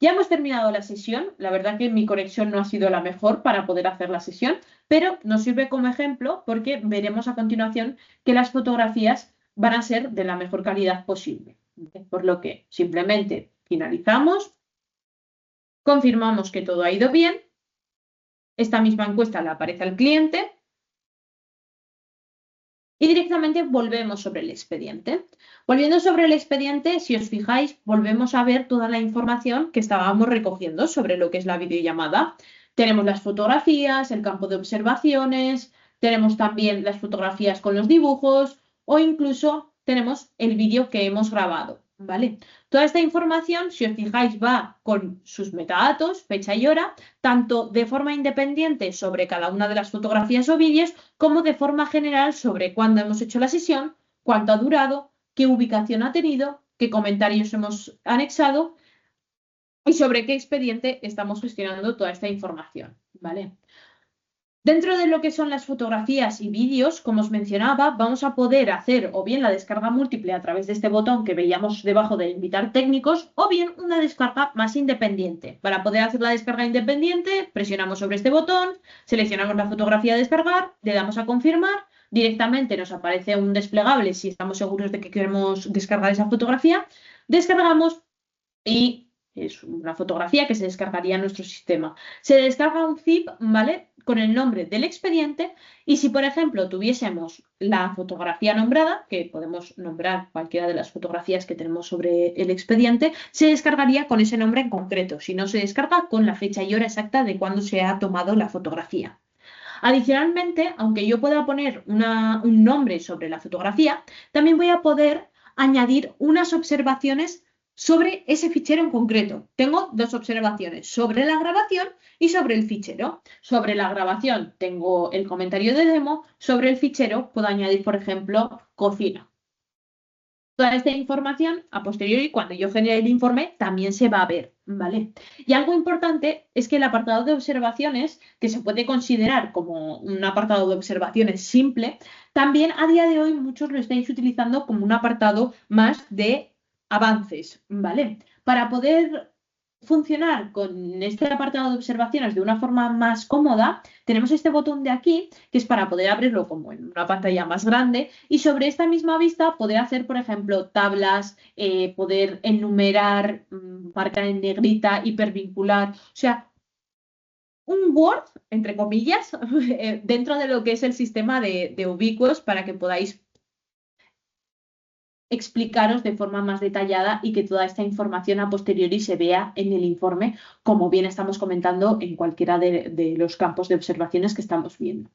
Ya hemos terminado la sesión, la verdad que mi conexión no ha sido la mejor para poder hacer la sesión, pero nos sirve como ejemplo porque veremos a continuación que las fotografías van a ser de la mejor calidad posible. Por lo que simplemente finalizamos, confirmamos que todo ha ido bien, esta misma encuesta le aparece al cliente y directamente volvemos sobre el expediente. Volviendo sobre el expediente, si os fijáis, volvemos a ver toda la información que estábamos recogiendo sobre lo que es la videollamada. Tenemos las fotografías, el campo de observaciones, tenemos también las fotografías con los dibujos o incluso tenemos el vídeo que hemos grabado, ¿vale? Toda esta información, si os fijáis, va con sus metadatos, fecha y hora, tanto de forma independiente sobre cada una de las fotografías o vídeos, como de forma general sobre cuándo hemos hecho la sesión, cuánto ha durado, qué ubicación ha tenido, qué comentarios hemos anexado y sobre qué expediente estamos gestionando toda esta información, ¿vale? Dentro de lo que son las fotografías y vídeos, como os mencionaba, vamos a poder hacer o bien la descarga múltiple a través de este botón que veíamos debajo de invitar técnicos o bien una descarga más independiente. Para poder hacer la descarga independiente, presionamos sobre este botón, seleccionamos la fotografía a descargar, le damos a confirmar, directamente nos aparece un desplegable si estamos seguros de que queremos descargar esa fotografía, descargamos y es una fotografía que se descargaría en nuestro sistema. Se descarga un zip, ¿vale? Con el nombre del expediente y si, por ejemplo, tuviésemos la fotografía nombrada, que podemos nombrar cualquiera de las fotografías que tenemos sobre el expediente, se descargaría con ese nombre en concreto. Si no, se descarga con la fecha y hora exacta de cuando se ha tomado la fotografía. Adicionalmente, aunque yo pueda poner un nombre sobre la fotografía, también voy a poder añadir unas observaciones sobre ese fichero en concreto. Tengo dos observaciones, sobre la grabación y sobre el fichero. Sobre la grabación tengo el comentario de demo, sobre el fichero puedo añadir, por ejemplo, cocina. Toda esta información, a posteriori, cuando yo genere el informe, también se va a ver, ¿vale? Y algo importante es que el apartado de observaciones, que se puede considerar como un apartado de observaciones simple, también a día de hoy muchos lo estáis utilizando como un apartado más de avances, ¿vale? Para poder funcionar con este apartado de observaciones de una forma más cómoda, tenemos este botón de aquí, que es para poder abrirlo como en una pantalla más grande y sobre esta misma vista poder hacer, por ejemplo, tablas, poder enumerar, marcar en negrita, hipervincular, o sea, un Word, entre comillas, dentro de lo que es el sistema de Ubiquos para que podáis explicaros de forma más detallada y que toda esta información a posteriori se vea en el informe, como bien estamos comentando en cualquiera de los campos de observaciones que estamos viendo.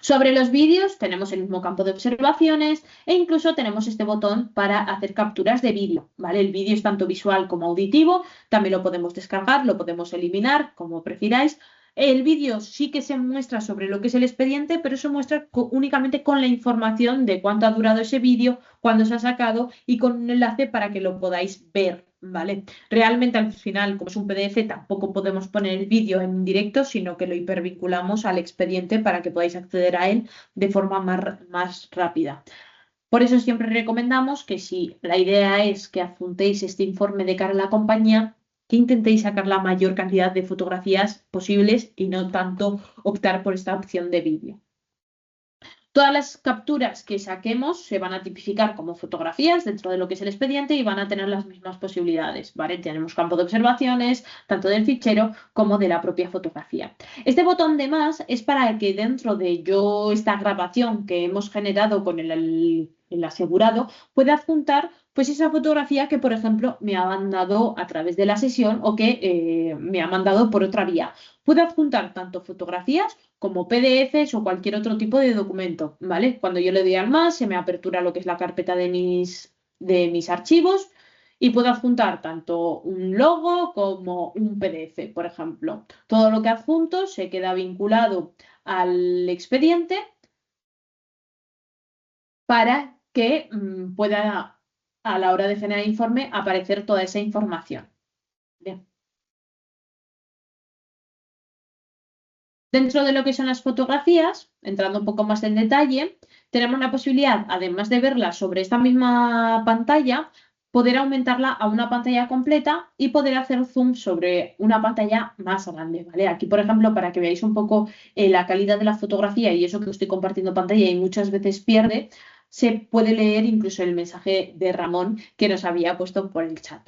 Sobre los vídeos tenemos el mismo campo de observaciones e incluso tenemos este botón para hacer capturas de vídeo, ¿vale? El vídeo es tanto visual como auditivo, también lo podemos descargar, lo podemos eliminar, como prefiráis. El vídeo sí que se muestra sobre lo que es el expediente, pero se muestra únicamente con la información de cuánto ha durado ese vídeo, cuándo se ha sacado y con un enlace para que lo podáis ver, ¿vale? Realmente al final, como es un PDF, tampoco podemos poner el vídeo en directo, sino que lo hipervinculamos al expediente para que podáis acceder a él de forma más rápida. Por eso siempre recomendamos que si la idea es que adjuntéis este informe de cara a la compañía, que intentéis sacar la mayor cantidad de fotografías posibles y no tanto optar por esta opción de vídeo. Todas las capturas que saquemos se van a tipificar como fotografías dentro de lo que es el expediente y van a tener las mismas posibilidades, ¿vale? Tenemos campo de observaciones, tanto del fichero como de la propia fotografía. Este botón de más es para que dentro de esta grabación que hemos generado con el asegurado pueda adjuntar pues esa fotografía que, por ejemplo, me ha mandado a través de la sesión o que me ha mandado por otra vía. Puedo adjuntar tanto fotografías como PDFs o cualquier otro tipo de documento, ¿vale? Cuando yo le doy al más, se me apertura lo que es la carpeta de mis archivos y puedo adjuntar tanto un logo como un PDF, por ejemplo. Todo lo que adjunto se queda vinculado al expediente para que pueda, a la hora de generar informe, aparecer toda esa información. Bien. Dentro de lo que son las fotografías, entrando un poco más en detalle, tenemos la posibilidad, además de verlas sobre esta misma pantalla, poder aumentarla a una pantalla completa y poder hacer zoom sobre una pantalla más grande, ¿vale? Aquí, por ejemplo, para que veáis un poco la calidad de la fotografía y eso que estoy compartiendo pantalla y muchas veces pierde, se puede leer incluso el mensaje de Ramón que nos había puesto por el chat.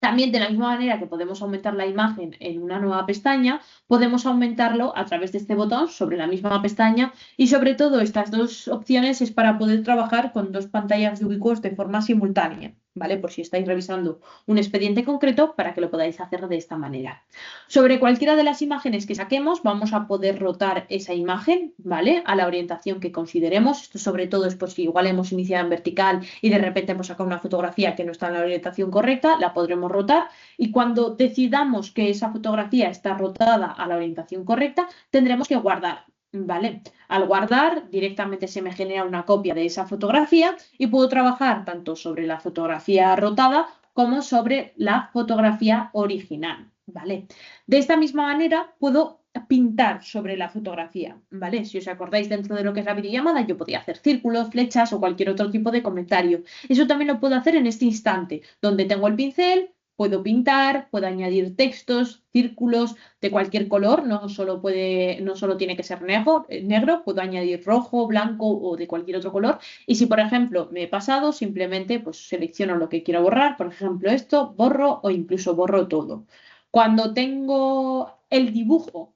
También de la misma manera que podemos aumentar la imagen en una nueva pestaña, podemos aumentarlo a través de este botón sobre la misma pestaña y sobre todo estas dos opciones es para poder trabajar con dos pantallas de Ubiquos de forma simultánea, ¿vale? Por si estáis revisando un expediente concreto para que lo podáis hacer de esta manera. Sobre cualquiera de las imágenes que saquemos vamos a poder rotar esa imagen, ¿vale? A la orientación que consideremos. Esto sobre todo es por si igual hemos iniciado en vertical y de repente hemos sacado una fotografía que no está en la orientación correcta, la podremos rotar y cuando decidamos que esa fotografía está rotada a la orientación correcta, tendremos que guardar, ¿vale? Al guardar, directamente se me genera una copia de esa fotografía y puedo trabajar tanto sobre la fotografía rotada como sobre la fotografía original, ¿vale? De esta misma manera puedo pintar sobre la fotografía, ¿vale? Si os acordáis dentro de lo que es la videollamada, yo podía hacer círculos, flechas o cualquier otro tipo de comentario. Eso también lo puedo hacer en este instante, donde tengo el pincel, puedo pintar, puedo añadir textos, círculos de cualquier color, no solo tiene que ser negro, puedo añadir rojo, blanco o de cualquier otro color. Y si, por ejemplo, me he pasado, simplemente pues selecciono lo que quiero borrar, por ejemplo, esto, borro o incluso borro todo. Cuando tengo el dibujo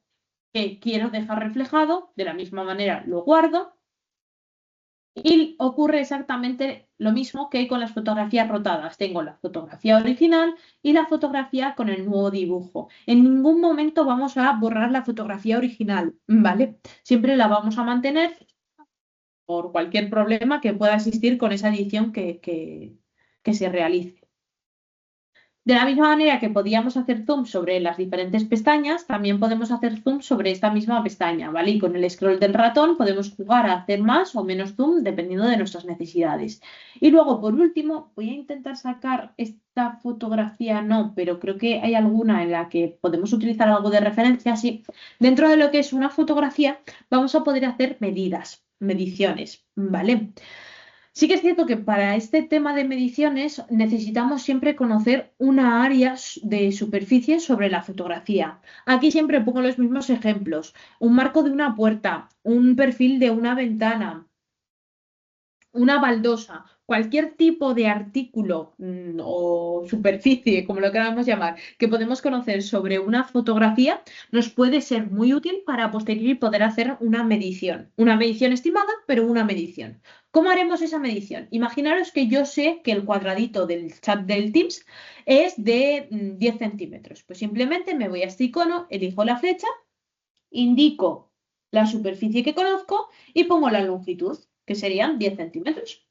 que quiero dejar reflejado, de la misma manera lo guardo. Y ocurre exactamente lo mismo que con las fotografías rotadas. Tengo la fotografía original y la fotografía con el nuevo dibujo. En ningún momento vamos a borrar la fotografía original, ¿vale? Siempre la vamos a mantener por cualquier problema que pueda existir con esa edición que se realice. De la misma manera que podíamos hacer zoom sobre las diferentes pestañas, también podemos hacer zoom sobre esta misma pestaña, ¿vale? Y con el scroll del ratón podemos jugar a hacer más o menos zoom dependiendo de nuestras necesidades. Y luego, por último, voy a intentar sacar esta fotografía, no, pero creo que hay alguna en la que podemos utilizar algo de referencia, sí. Dentro de lo que es una fotografía, vamos a poder hacer mediciones, ¿vale? Sí que es cierto que para este tema de mediciones necesitamos siempre conocer una área de superficie sobre la fotografía. Aquí siempre pongo los mismos ejemplos. Un marco de una puerta, un perfil de una ventana, una baldosa, cualquier tipo de artículo o superficie, como lo queramos llamar, que podemos conocer sobre una fotografía, nos puede ser muy útil para posteriori poder hacer una medición. Una medición estimada, pero una medición. ¿Cómo haremos esa medición? Imaginaros que yo sé que el cuadradito del chat del Teams es de 10 centímetros. Pues simplemente me voy a este icono, elijo la flecha, indico la superficie que conozco y pongo la longitud, que serían 10 centímetros.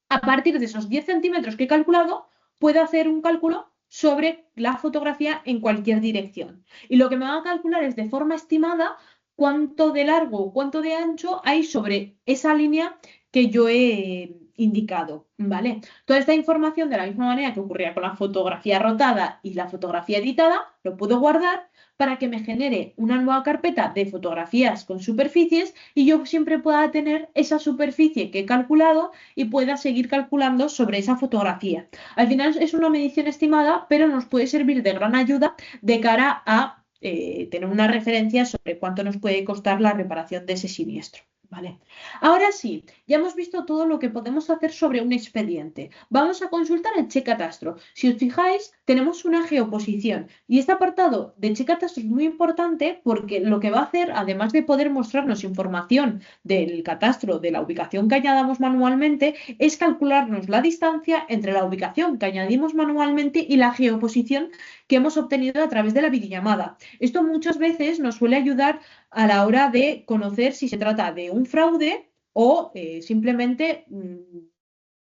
A partir de esos 10 centímetros que he calculado, puedo hacer un cálculo sobre la fotografía en cualquier dirección. Y lo que me va a calcular es de forma estimada cuánto de largo o cuánto de ancho hay sobre esa línea que yo he indicado, ¿vale? Toda esta información, de la misma manera que ocurría con la fotografía rotada y la fotografía editada, lo puedo guardar para que me genere una nueva carpeta de fotografías con superficies y yo siempre pueda tener esa superficie que he calculado y pueda seguir calculando sobre esa fotografía. Al final es una medición estimada, pero nos puede servir de gran ayuda de cara a tener una referencia sobre cuánto nos puede costar la reparación de ese siniestro. Vale. Ahora sí, ya hemos visto todo lo que podemos hacer sobre un expediente. Vamos a consultar el checatastro. Si os fijáis, tenemos una geoposición y este apartado de checatastro es muy importante porque lo que va a hacer, además de poder mostrarnos información del catastro, de la ubicación que añadamos manualmente, es calcularnos la distancia entre la ubicación que añadimos manualmente y la geoposición que hemos obtenido a través de la videollamada. Esto muchas veces nos suele ayudar a la hora de conocer si se trata de un fraude o simplemente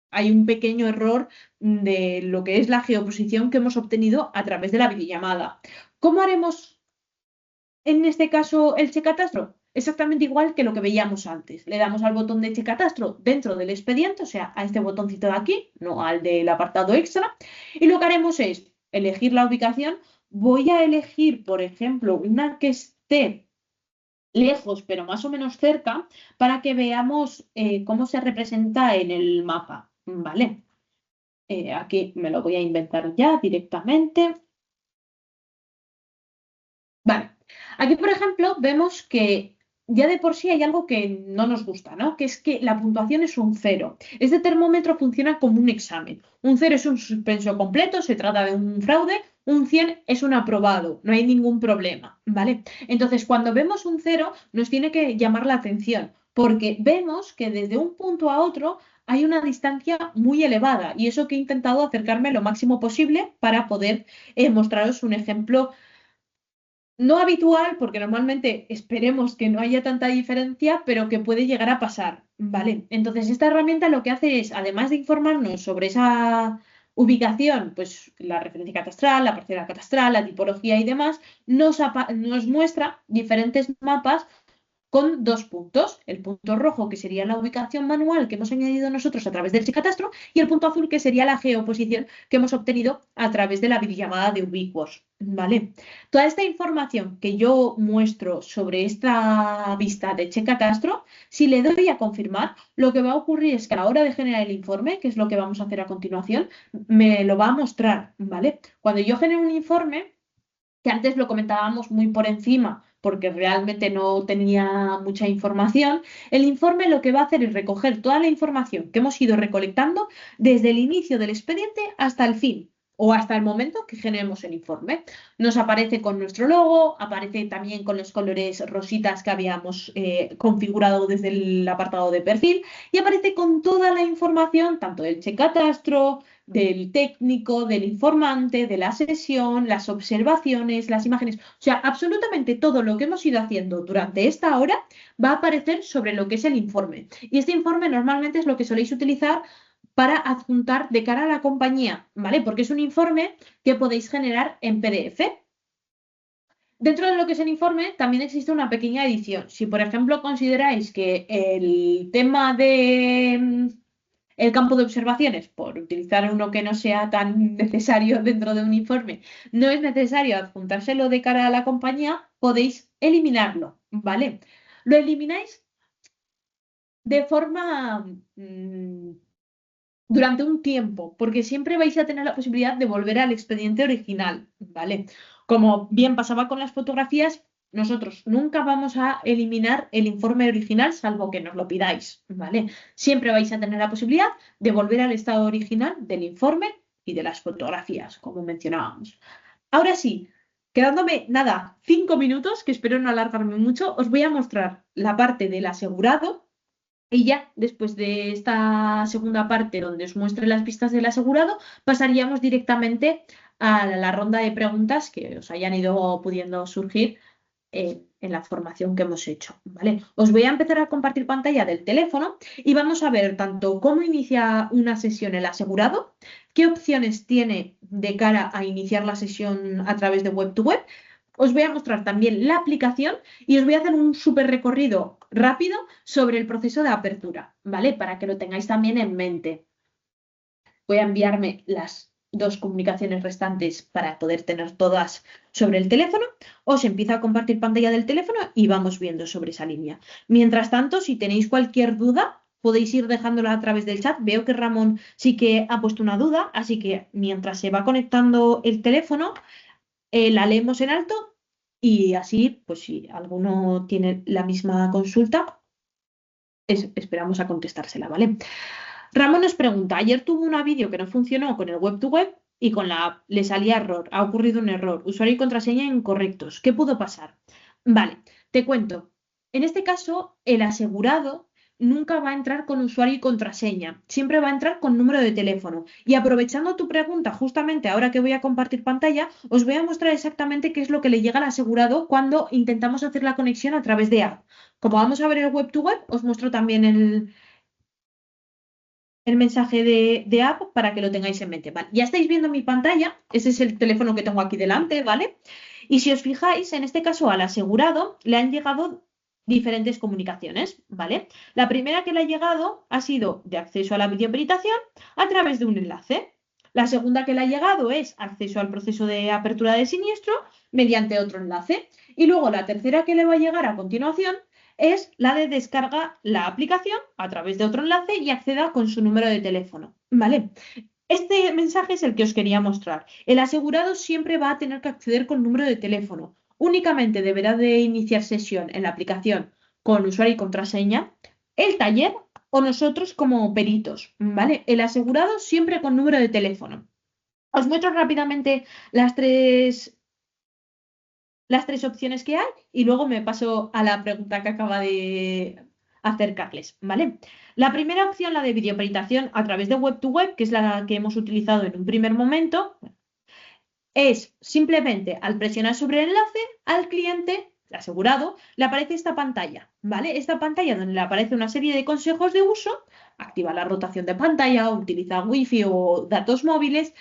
hay un pequeño error de lo que es la geoposición que hemos obtenido a través de la videollamada. ¿Cómo haremos en este caso el checatastro? Exactamente igual que lo que veíamos antes. Le damos al botón de checatastro dentro del expediente, o sea, a este botoncito de aquí, no al del apartado extra, y lo que haremos es elegir la ubicación. Voy a elegir, por ejemplo, una que esté lejos, pero más o menos cerca, para que veamos cómo se representa en el mapa, ¿vale? Aquí me lo voy a inventar ya directamente. Vale, aquí por ejemplo vemos que ya de por sí hay algo que no nos gusta, ¿no? Que es que la puntuación es un 0. Este termómetro funciona como un examen. Un 0 es un suspenso completo, se trata de un fraude. Un 100 es un aprobado, no hay ningún problema, ¿vale? Entonces, cuando vemos un 0, nos tiene que llamar la atención, porque vemos que desde un punto a otro hay una distancia muy elevada y eso que he intentado acercarme lo máximo posible para poder mostraros un ejemplo no habitual, porque normalmente esperemos que no haya tanta diferencia, pero que puede llegar a pasar, ¿vale? Entonces, esta herramienta lo que hace es, además de informarnos sobre esa ubicación, pues la referencia catastral, la parcela catastral, la tipología y demás, nos muestra diferentes mapas con dos puntos. El punto rojo, que sería la ubicación manual que hemos añadido nosotros a través del Checatastro, y el punto azul, que sería la geoposición que hemos obtenido a través de la videollamada de Ubiquos. ¿Vale? Toda esta información que yo muestro sobre esta vista de Checatastro, si le doy a confirmar, lo que va a ocurrir es que a la hora de generar el informe, que es lo que vamos a hacer a continuación, me lo va a mostrar, ¿vale? Cuando yo genero un informe, que antes lo comentábamos muy por encima, porque realmente no tenía mucha información, el informe lo que va a hacer es recoger toda la información que hemos ido recolectando desde el inicio del expediente hasta el fin o hasta el momento que generemos el informe. Nos aparece con nuestro logo, aparece también con los colores rositas que habíamos configurado desde el apartado de perfil y aparece con toda la información, tanto del checatastro, del técnico, del informante, de la sesión, las observaciones, las imágenes. O sea, absolutamente todo lo que hemos ido haciendo durante esta hora va a aparecer sobre lo que es el informe. Y este informe normalmente es lo que soléis utilizar para adjuntar de cara a la compañía, ¿vale? Porque es un informe que podéis generar en PDF. Dentro de lo que es el informe, también existe una pequeña edición. Si, por ejemplo, consideráis que el tema de el campo de observaciones, por utilizar uno que no sea tan necesario dentro de un informe, no es necesario adjuntárselo de cara a la compañía, podéis eliminarlo, ¿vale? Lo elimináis de forma durante un tiempo, porque siempre vais a tener la posibilidad de volver al expediente original, ¿vale? Como bien pasaba con las fotografías, nosotros nunca vamos a eliminar el informe original, salvo que nos lo pidáis, ¿vale? Siempre vais a tener la posibilidad de volver al estado original del informe y de las fotografías, como mencionábamos. Ahora sí, quedándome nada, 5 minutos, que espero no alargarme mucho, os voy a mostrar la parte del asegurado y ya después de esta segunda parte donde os muestre las pistas del asegurado, pasaríamos directamente a la ronda de preguntas que os hayan ido pudiendo surgir en la formación que hemos hecho, ¿vale? Os voy a empezar a compartir pantalla del teléfono y vamos a ver tanto cómo inicia una sesión el asegurado, qué opciones tiene de cara a iniciar la sesión a través de web to web. Os voy a mostrar también la aplicación y os voy a hacer un súper recorrido rápido sobre el proceso de apertura, ¿vale? Para que lo tengáis también en mente. Voy a enviarme las dos comunicaciones restantes para poder tener todas sobre el teléfono. Os empiezo a compartir pantalla del teléfono y vamos viendo sobre esa línea. Mientras tanto, si tenéis cualquier duda, podéis ir dejándola a través del chat. Veo que Ramón sí que ha puesto una duda, así que mientras se va conectando el teléfono, la leemos en alto y así, pues si alguno tiene la misma consulta, esperamos a contestársela, ¿vale? Ramón nos pregunta, ayer tuvo una vídeo que no funcionó con el web to web y con la app le salía error, ha ocurrido un error, usuario y contraseña incorrectos. ¿Qué pudo pasar? Vale, te cuento. En este caso, el asegurado nunca va a entrar con usuario y contraseña, siempre va a entrar con número de teléfono. Y aprovechando tu pregunta, justamente ahora que voy a compartir pantalla, os voy a mostrar exactamente qué es lo que le llega al asegurado cuando intentamos hacer la conexión a través de app. Como vamos a ver el web to web, os muestro también el mensaje de app para que lo tengáis en mente. Vale, ya estáis viendo mi pantalla, ese es el teléfono que tengo aquí delante, ¿vale? Y si os fijáis, en este caso al asegurado le han llegado diferentes comunicaciones, ¿vale? La primera que le ha llegado ha sido de acceso a la videoperitación a través de un enlace. La segunda que le ha llegado es acceso al proceso de apertura de siniestro mediante otro enlace. Y luego la tercera que le va a llegar a continuación es la de descarga la aplicación a través de otro enlace y acceda con su número de teléfono. ¿Vale? Este mensaje es el que os quería mostrar. El asegurado siempre va a tener que acceder con número de teléfono. Únicamente deberá de iniciar sesión en la aplicación con usuario y contraseña, el taller o nosotros como peritos, ¿vale? El asegurado siempre con número de teléfono. Os muestro rápidamente las tres opciones que hay y luego me paso a la pregunta que acaba de hacer Carles, ¿vale? La primera opción, la de videoperitación a través de web to web, que es la que hemos utilizado en un primer momento, es simplemente al presionar sobre el enlace al cliente, el asegurado, le aparece esta pantalla, ¿vale? Esta pantalla donde le aparece una serie de consejos de uso, activa la rotación de pantalla, utiliza wifi o datos móviles,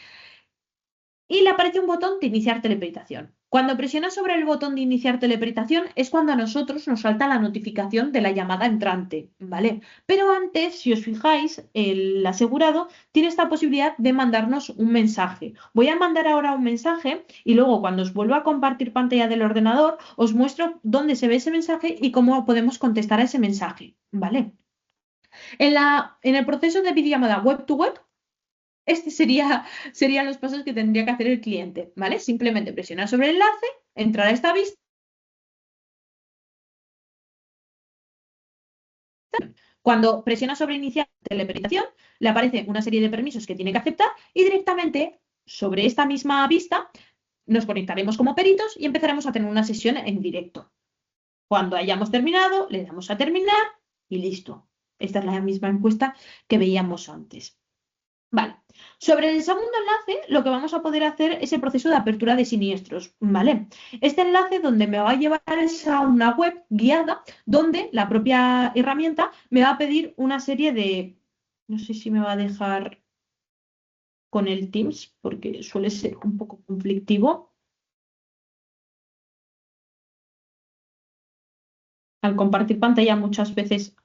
y le aparece un botón de iniciar telepresentación. Cuando presionas sobre el botón de iniciar telepretación es cuando a nosotros nos salta la notificación de la llamada entrante, ¿vale? Pero antes, si os fijáis, el asegurado tiene esta posibilidad de mandarnos un mensaje. Voy a mandar ahora un mensaje y luego cuando os vuelva a compartir pantalla del ordenador os muestro dónde se ve ese mensaje y cómo podemos contestar a ese mensaje, ¿vale? En el proceso de videollamada web to web, serían los pasos que tendría que hacer el cliente, ¿vale? Simplemente presionar sobre el enlace, entrar a esta vista. Cuando presiona sobre iniciar telepresentación, le aparece una serie de permisos que tiene que aceptar y directamente sobre esta misma vista nos conectaremos como peritos y empezaremos a tener una sesión en directo. Cuando hayamos terminado, le damos a terminar y listo. Esta es la misma encuesta que veíamos antes. Vale. Sobre el segundo enlace, lo que vamos a poder hacer es el proceso de apertura de siniestros, ¿vale? Este enlace donde me va a llevar es a una web guiada donde la propia herramienta me va a pedir una serie de... No sé si me va a dejar con el Teams porque suele ser un poco conflictivo. Al compartir pantalla muchas veces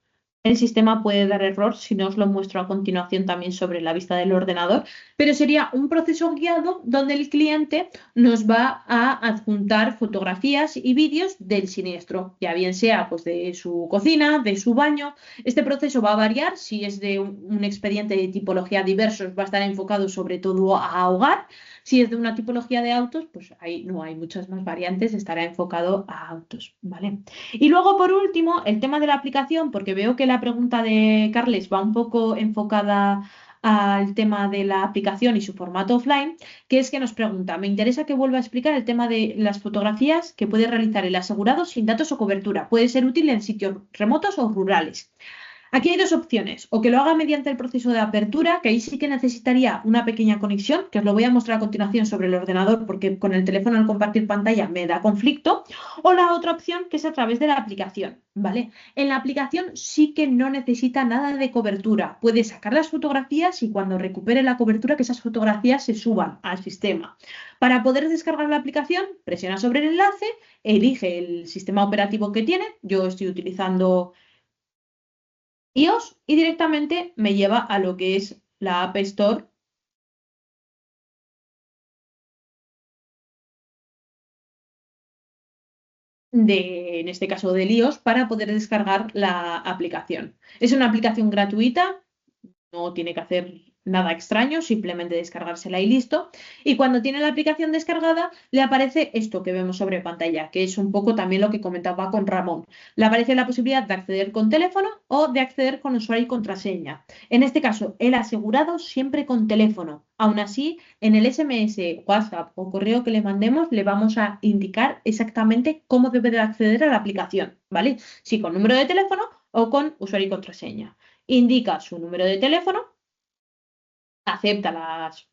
el sistema puede dar error si no os lo muestro a continuación también sobre la vista del ordenador, pero sería un proceso guiado donde el cliente nos va a adjuntar fotografías y vídeos del siniestro, ya bien sea pues, de su cocina, de su baño. Este proceso va a variar, si es de un expediente de tipología diversos va a estar enfocado sobre todo a hogar, si es de una tipología de autos, pues ahí no hay muchas más variantes, estará enfocado a autos, ¿vale? Y luego, por último, el tema de la aplicación, porque veo que la pregunta de Carles va un poco enfocada al tema de la aplicación y su formato offline, que es que nos pregunta, me interesa que vuelva a explicar el tema de las fotografías que puede realizar el asegurado sin datos o cobertura. Puede ser útil en sitios remotos o rurales. Aquí hay dos opciones, o que lo haga mediante el proceso de apertura, que ahí sí que necesitaría una pequeña conexión, que os lo voy a mostrar a continuación sobre el ordenador porque con el teléfono al compartir pantalla me da conflicto, o la otra opción que es a través de la aplicación, ¿vale? En la aplicación sí que no necesita nada de cobertura, puede sacar las fotografías y cuando recupere la cobertura que esas fotografías se suban al sistema. Para poder descargar la aplicación, presiona sobre el enlace, elige el sistema operativo que tiene, yo estoy utilizando iOS y directamente me lleva a lo que es la App Store en este caso del iOS, para poder descargar la aplicación. Es una aplicación gratuita, no tiene que hacer nada extraño, simplemente descargársela y listo. Y cuando tiene la aplicación descargada, le aparece esto que vemos sobre pantalla, que es un poco también lo que comentaba con Ramón. Le aparece la posibilidad de acceder con teléfono o de acceder con usuario y contraseña. En este caso, el asegurado siempre con teléfono. Aún así, en el SMS, WhatsApp o correo que le mandemos, le vamos a indicar exactamente cómo debe de acceder a la aplicación, ¿vale? Si con número de teléfono o con usuario y contraseña. Indica su número de teléfono, acepta las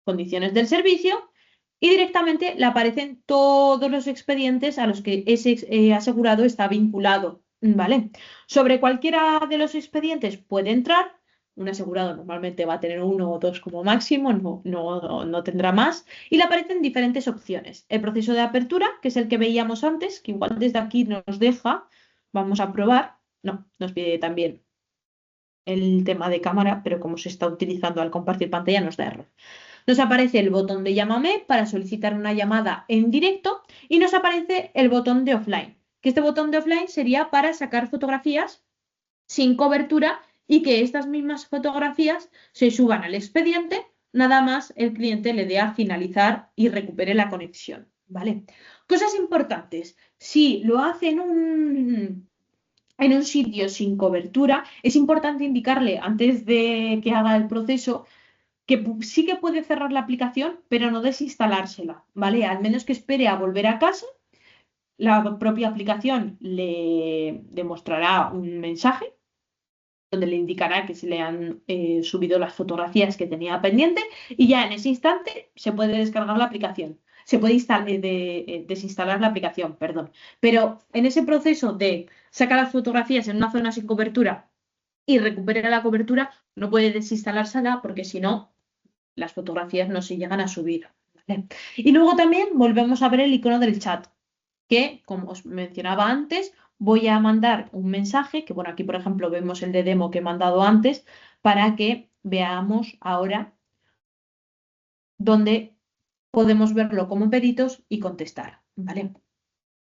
condiciones del servicio y directamente le aparecen todos los expedientes a los que ese asegurado está vinculado, ¿vale? Sobre cualquiera de los expedientes puede entrar. Un asegurado normalmente va a tener uno o dos como máximo, no tendrá más. Y le aparecen diferentes opciones. El proceso de apertura, que es el que veíamos antes, que igual desde aquí nos deja, vamos a probar. No, nos pide también el tema de cámara, pero como se está utilizando al compartir pantalla nos da error. Nos aparece el botón de llámame para solicitar una llamada en directo y nos aparece el botón de offline, que este botón de offline sería para sacar fotografías sin cobertura y que estas mismas fotografías se suban al expediente, nada más el cliente le dé a finalizar y recupere la conexión, ¿vale? Cosas importantes, si lo hace en un sitio sin cobertura, es importante indicarle antes de que haga el proceso que sí que puede cerrar la aplicación, pero no desinstalársela, ¿vale? Al menos que espere a volver a casa, la propia aplicación le demostrará un mensaje donde le indicará que se le han subido las fotografías que tenía pendiente y ya en ese instante se puede descargar la aplicación. Se puede desinstalar la aplicación, perdón. Pero en ese proceso de sacar las fotografías en una zona sin cobertura y recuperar la cobertura, no puede desinstalársela porque si no, las fotografías no se llegan a subir. ¿vale? Y luego también volvemos a ver el icono del chat, que como os mencionaba antes, voy a mandar un mensaje, que bueno, aquí por ejemplo vemos el de demo que he mandado antes, para que veamos ahora dónde podemos verlo como peritos y contestar, ¿vale?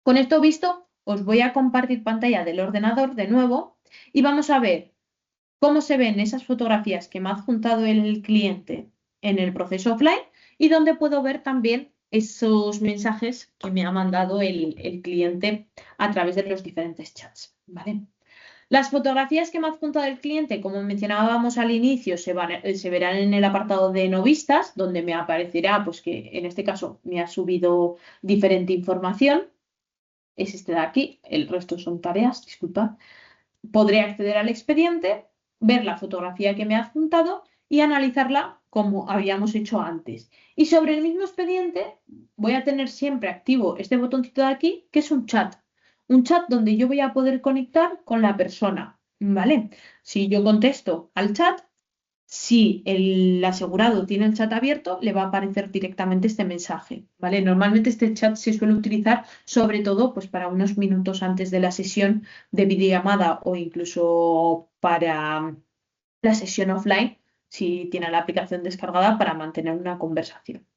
Con esto visto, os voy a compartir pantalla del ordenador de nuevo y vamos a ver cómo se ven esas fotografías que me ha adjuntado el cliente en el proceso offline y donde puedo ver también esos mensajes que me ha mandado el cliente a través de los diferentes chats, ¿vale? Las fotografías que me ha adjuntado el cliente, como mencionábamos al inicio, se verán en el apartado de no vistas, donde me aparecerá, pues que en este caso me ha subido diferente información. Es este de aquí, el resto son tareas, disculpa. Podré acceder al expediente, ver la fotografía que me ha adjuntado y analizarla como habíamos hecho antes. Y sobre el mismo expediente voy a tener siempre activo este botoncito de aquí, que es un chat. Un chat donde yo voy a poder conectar con la persona, ¿vale? Si yo contesto al chat, si el asegurado tiene el chat abierto, le va a aparecer directamente este mensaje, ¿vale? Normalmente este chat se suele utilizar sobre todo pues, para unos minutos antes de la sesión de videollamada o incluso para la sesión offline, si tiene la aplicación descargada para mantener una conversación.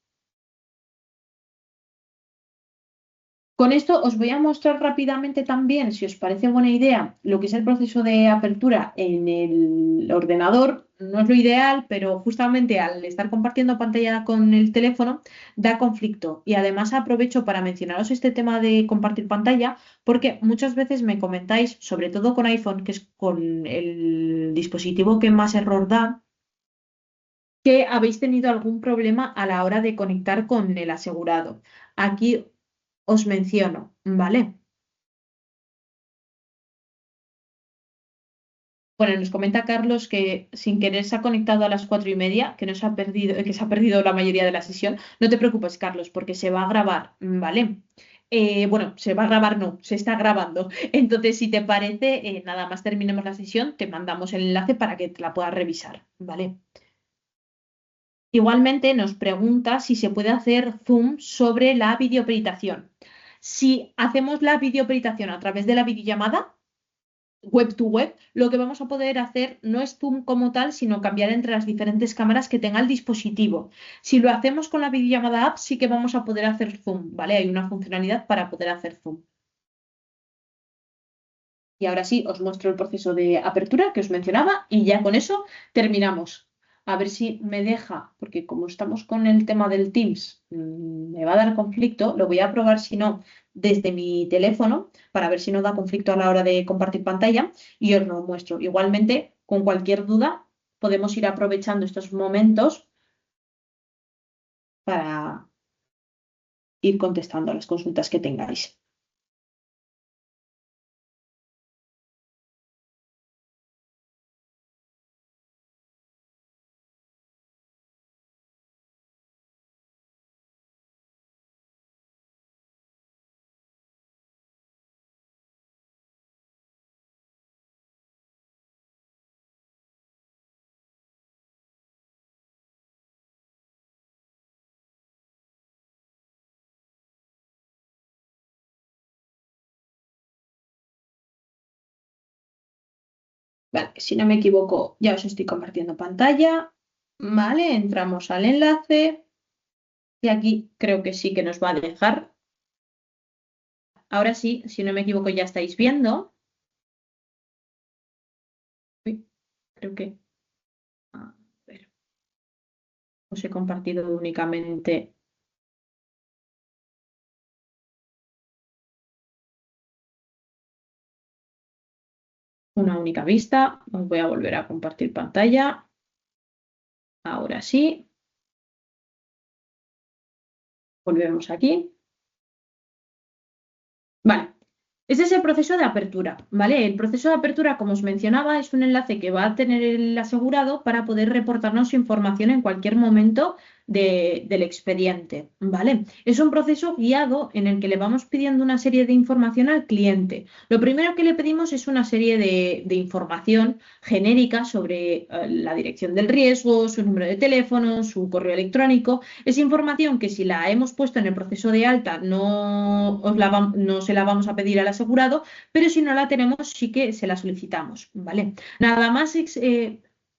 Con esto os voy a mostrar rápidamente también, si os parece buena idea, lo que es el proceso de apertura en el ordenador. No es lo ideal, pero justamente al estar compartiendo pantalla con el teléfono da conflicto. Y además aprovecho para mencionaros este tema de compartir pantalla, porque muchas veces me comentáis, sobre todo con iPhone, que es con el dispositivo que más error da, que habéis tenido algún problema a la hora de conectar con el asegurado. Aquí os menciono, ¿vale? Bueno, nos comenta Carlos que sin querer se ha conectado a las 4:30, que no se ha perdido, que se ha perdido la mayoría de la sesión. No te preocupes, Carlos, porque se va a grabar, ¿vale? Bueno, se va a grabar, no, se está grabando. Entonces, si te parece, nada más terminemos la sesión, te mandamos el enlace para que te la puedas revisar, ¿vale? Igualmente nos pregunta si se puede hacer zoom sobre la videoperitación. Si hacemos la videoperitación a través de la videollamada, web to web, lo que vamos a poder hacer no es zoom como tal, sino cambiar entre las diferentes cámaras que tenga el dispositivo. Si lo hacemos con la videollamada app, sí que vamos a poder hacer zoom, ¿vale? Hay una funcionalidad para poder hacer zoom. Y ahora sí, os muestro el proceso de apertura que os mencionaba y ya con eso terminamos. A ver si me deja, porque como estamos con el tema del Teams, me va a dar conflicto. Lo voy a probar si no desde mi teléfono para ver si no da conflicto a la hora de compartir pantalla y os lo muestro. Igualmente, con cualquier duda, podemos ir aprovechando estos momentos para ir contestando a las consultas que tengáis. Vale, si no me equivoco, ya os estoy compartiendo pantalla. Vale, entramos al enlace y aquí creo que sí que nos va a dejar. Ahora sí, si no me equivoco, ya estáis viendo. Uy, creo que... A ver, os he compartido únicamente una única vista. Os voy a volver a compartir pantalla. Ahora sí, volvemos aquí. Vale, ese es el proceso de apertura, ¿vale? El proceso de apertura, como os mencionaba, es un enlace que va a tener el asegurado para poder reportarnos su información en cualquier momento del expediente, ¿vale? Es un proceso guiado en el que le vamos pidiendo una serie de información al cliente. Lo primero que le pedimos es una serie de información genérica sobre la dirección del riesgo, su número de teléfono, su correo electrónico. Es información que si la hemos puesto en el proceso de alta no se la vamos a pedir al asegurado, pero si no la tenemos sí que se la solicitamos, ¿vale? Nada más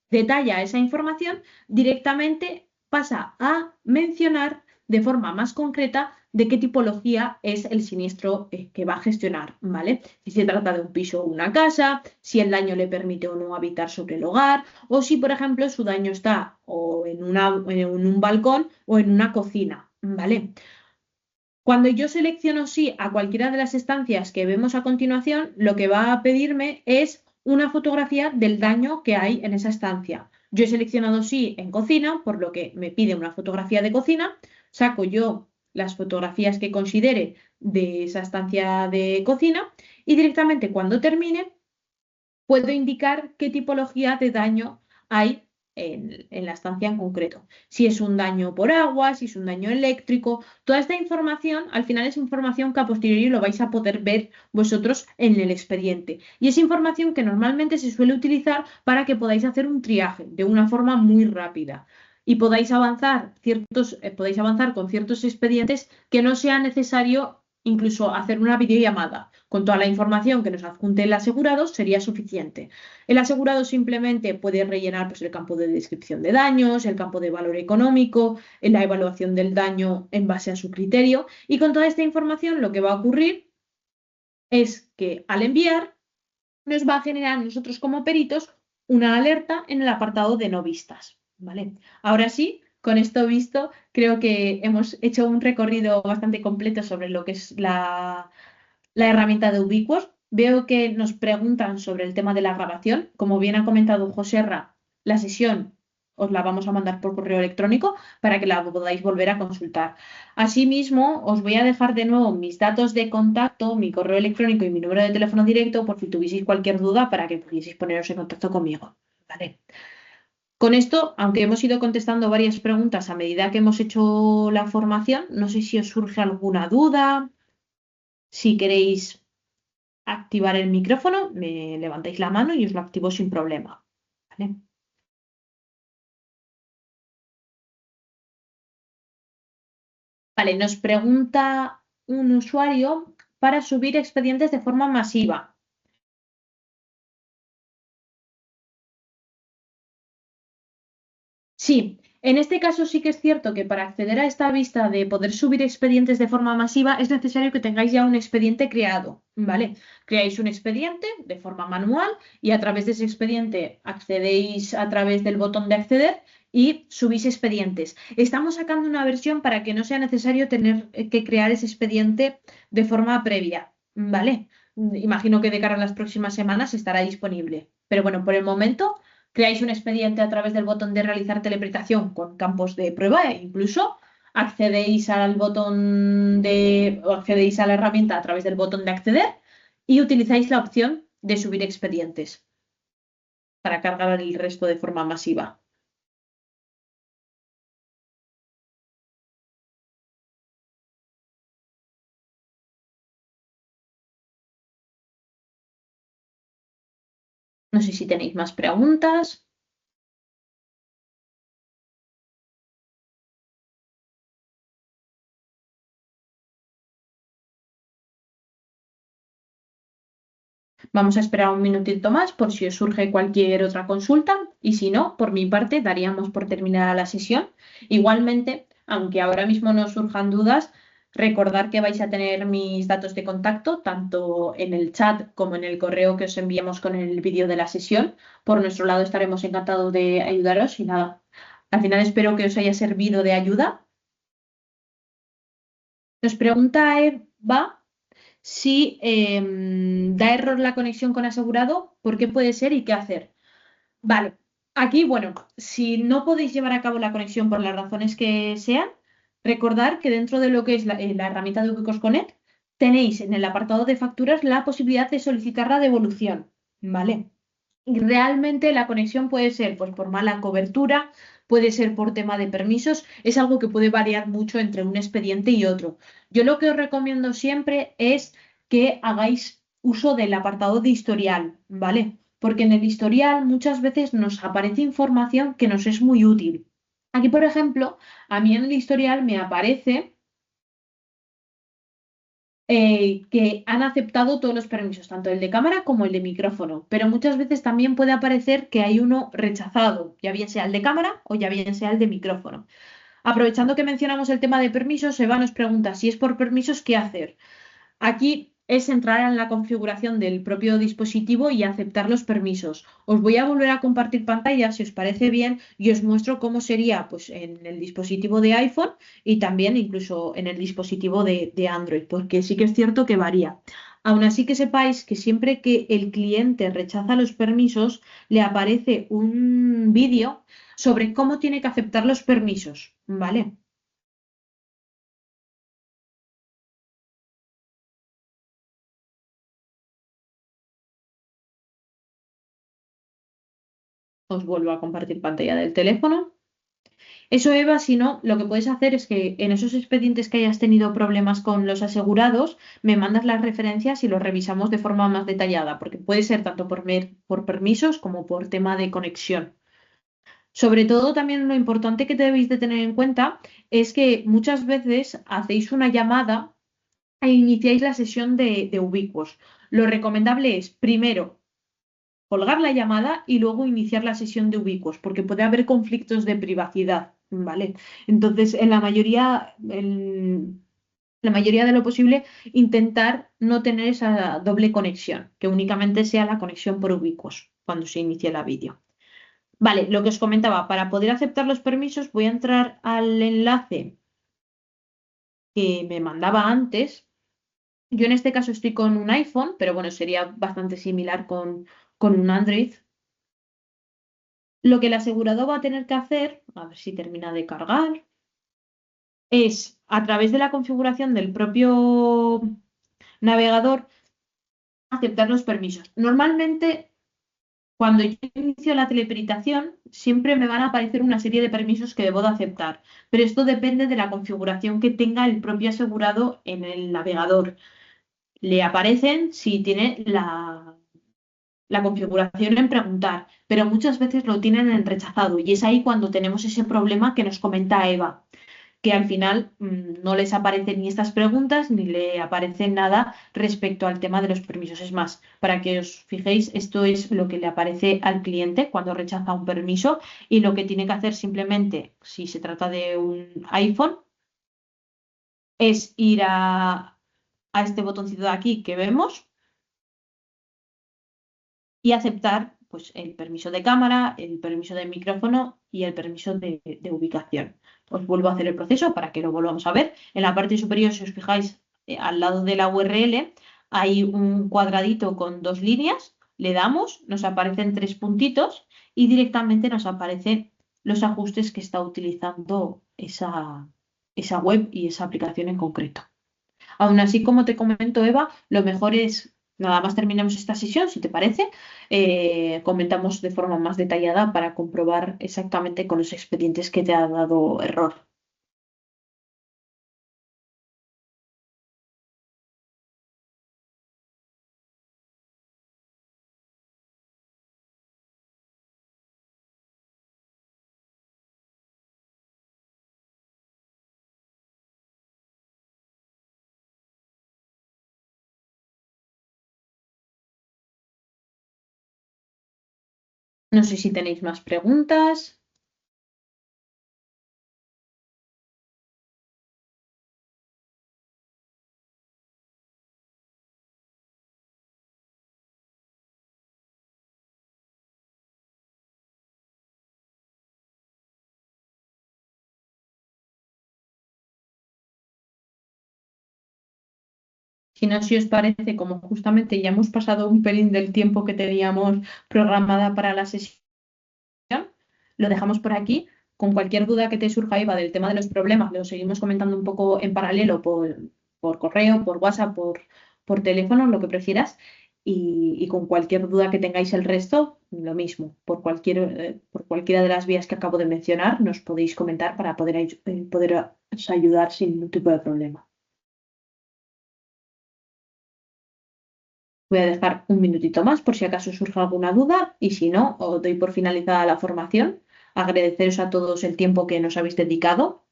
detalla esa información, directamente pasa a mencionar de forma más concreta de qué tipología es el siniestro que va a gestionar, ¿vale? Si se trata de un piso o una casa, si el daño le permite o no habitar sobre el hogar, o si, por ejemplo, su daño está o en un balcón o en una cocina, ¿vale? Cuando yo selecciono sí a cualquiera de las estancias que vemos a continuación, lo que va a pedirme es una fotografía del daño que hay en esa estancia. Yo he seleccionado sí en cocina, por lo que me pide una fotografía de cocina. Saco yo las fotografías que considere de esa estancia de cocina y directamente cuando termine puedo indicar qué tipología de daño hay en la estancia en concreto. Si es un daño por agua, si es un daño eléctrico, toda esta información al final es información que a posteriori lo vais a poder ver vosotros en el expediente. Y es información que normalmente se suele utilizar para que podáis hacer un triaje de una forma muy rápida y podéis avanzar con ciertos expedientes que no sea necesario incluso hacer una videollamada con toda la información que nos adjunte el asegurado sería suficiente. El asegurado simplemente puede rellenar pues, el campo de descripción de daños, el campo de valor económico, la evaluación del daño en base a su criterio y con toda esta información lo que va a ocurrir es que al enviar nos va a generar nosotros como peritos una alerta en el apartado de no vistas. ¿Vale? Ahora sí, con esto visto, creo que hemos hecho un recorrido bastante completo sobre lo que es la herramienta de Ubiquos. Veo que nos preguntan sobre el tema de la grabación. Como bien ha comentado Joserra, la sesión os la vamos a mandar por correo electrónico para que la podáis volver a consultar. Asimismo, os voy a dejar de nuevo mis datos de contacto, mi correo electrónico y mi número de teléfono directo por si tuvieseis cualquier duda para que pudieseis poneros en contacto conmigo. ¿Vale? Con esto, aunque hemos ido contestando varias preguntas a medida que hemos hecho la formación, no sé si os surge alguna duda, si queréis activar el micrófono, me levantáis la mano y os lo activo sin problema. ¿Vale? Vale, nos pregunta un usuario para subir expedientes de forma masiva. Sí, en este caso sí que es cierto que para acceder a esta vista de poder subir expedientes de forma masiva es necesario que tengáis ya un expediente creado, ¿vale? Creáis un expediente de forma manual y a través de ese expediente accedéis a través del botón de acceder y subís expedientes. Estamos sacando una versión para que no sea necesario tener que crear ese expediente de forma previa, ¿vale? Imagino que de cara a las próximas semanas estará disponible. Pero bueno, por el momento creáis un expediente a través del botón de realizar telepretación con campos de prueba e incluso accedéis a la herramienta a través del botón de acceder y utilizáis la opción de subir expedientes para cargar el resto de forma masiva. No sé si tenéis más preguntas. Vamos a esperar un minutito más por si os surge cualquier otra consulta y si no, por mi parte, daríamos por terminada la sesión. Igualmente, aunque ahora mismo no surjan dudas, recordar que vais a tener mis datos de contacto tanto en el chat como en el correo que os enviamos con el vídeo de la sesión. Por nuestro lado estaremos encantados de ayudaros y nada, al final espero que os haya servido de ayuda. Nos pregunta Eva si da error la conexión con asegurado, ¿por qué puede ser y qué hacer? Vale, aquí, bueno, si no podéis llevar a cabo la conexión por las razones que sean, recordar que dentro de lo que es la herramienta de Ubicos Connect, tenéis en el apartado de facturas la posibilidad de solicitar la devolución, ¿vale? Y realmente la conexión puede ser pues, por mala cobertura, puede ser por tema de permisos, es algo que puede variar mucho entre un expediente y otro. Yo lo que os recomiendo siempre es que hagáis uso del apartado de historial, ¿vale? Porque en el historial muchas veces nos aparece información que nos es muy útil. Aquí, por ejemplo, a mí en el historial me aparece que han aceptado todos los permisos, tanto el de cámara como el de micrófono, pero muchas veces también puede aparecer que hay uno rechazado, ya bien sea el de cámara o ya bien sea el de micrófono. Aprovechando que mencionamos el tema de permisos, Eva nos pregunta si es por permisos, ¿qué hacer? Aquí es entrar en la configuración del propio dispositivo y aceptar los permisos. Os voy a volver a compartir pantalla si os parece bien y os muestro cómo sería pues, en el dispositivo de iPhone y también incluso en el dispositivo de Android, porque sí que es cierto que varía. Aún así que sepáis que siempre que el cliente rechaza los permisos, le aparece un vídeo sobre cómo tiene que aceptar los permisos, ¿vale? Os vuelvo a compartir pantalla del teléfono. Eso, Eva, si no, lo que puedes hacer es que en esos expedientes que hayas tenido problemas con los asegurados, me mandas las referencias y los revisamos de forma más detallada, porque puede ser tanto por permisos como por tema de conexión. Sobre todo, también lo importante que debéis de tener en cuenta es que muchas veces hacéis una llamada e iniciáis la sesión de Ubiquos. Lo recomendable es primero colgar la llamada y luego iniciar la sesión de Ubiquos, porque puede haber conflictos de privacidad, ¿vale? Entonces, la mayoría de lo posible, intentar no tener esa doble conexión, que únicamente sea la conexión por Ubiquos cuando se inicie la vídeo. Vale, lo que os comentaba, para poder aceptar los permisos voy a entrar al enlace que me mandaba antes. Yo en este caso estoy con un iPhone, pero bueno, sería bastante similar con un Android. Lo que el asegurado va a tener que hacer, a ver si termina de cargar, es a través de la configuración del propio navegador aceptar los permisos. Normalmente, cuando yo inicio la teleperitación, siempre me van a aparecer una serie de permisos que debo de aceptar, pero esto depende de la configuración que tenga el propio asegurado en el navegador. Le aparecen si tiene la configuración en preguntar, pero muchas veces lo tienen en rechazado y es ahí cuando tenemos ese problema que nos comenta Eva, que al final no les aparecen ni estas preguntas ni le aparece nada respecto al tema de los permisos. Es más, para que os fijéis, esto es lo que le aparece al cliente cuando rechaza un permiso y lo que tiene que hacer simplemente, si se trata de un iPhone, es ir a este botoncito de aquí que vemos y aceptar pues, el permiso de cámara, el permiso de micrófono y el permiso de ubicación. Os vuelvo a hacer el proceso para que lo volvamos a ver. En la parte superior, si os fijáis, al lado de la URL hay un cuadradito con dos líneas. Le damos, nos aparecen tres puntitos y directamente nos aparecen los ajustes que está utilizando esa web y esa aplicación en concreto. Aún así, como te comento, Eva, lo mejor es, nada más terminemos esta sesión, si te parece, comentamos de forma más detallada para comprobar exactamente con los expedientes que te ha dado error. No sé si tenéis más preguntas. Si no, si os parece, como justamente ya hemos pasado un pelín del tiempo que teníamos programada para la sesión, lo dejamos por aquí. Con cualquier duda que te surja, Eva, del tema de los problemas, lo seguimos comentando un poco en paralelo por correo, por WhatsApp, por teléfono, lo que prefieras. y con cualquier duda que tengáis el resto, lo mismo. Por cualquiera de las vías que acabo de mencionar, nos podéis comentar para poderos ayudar sin ningún tipo de problema. Voy a dejar un minutito más por si acaso surge alguna duda y si no, os doy por finalizada la formación. Agradeceros a todos el tiempo que nos habéis dedicado.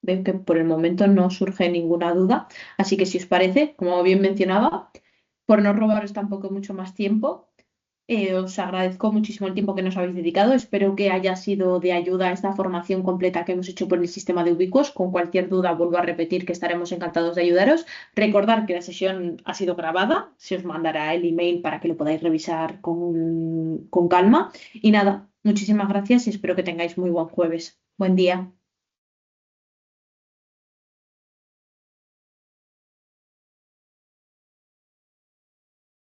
Veo que por el momento no surge ninguna duda, así que si os parece, como bien mencionaba, por no robaros tampoco mucho más tiempo, os agradezco muchísimo el tiempo que nos habéis dedicado. Espero que haya sido de ayuda esta formación completa que hemos hecho por el sistema de Ubiquos. Con cualquier duda, vuelvo a repetir que estaremos encantados de ayudaros. Recordad que la sesión ha sido grabada, se os mandará el email para que lo podáis revisar con calma. Y nada, muchísimas gracias y espero que tengáis muy buen jueves. Buen día.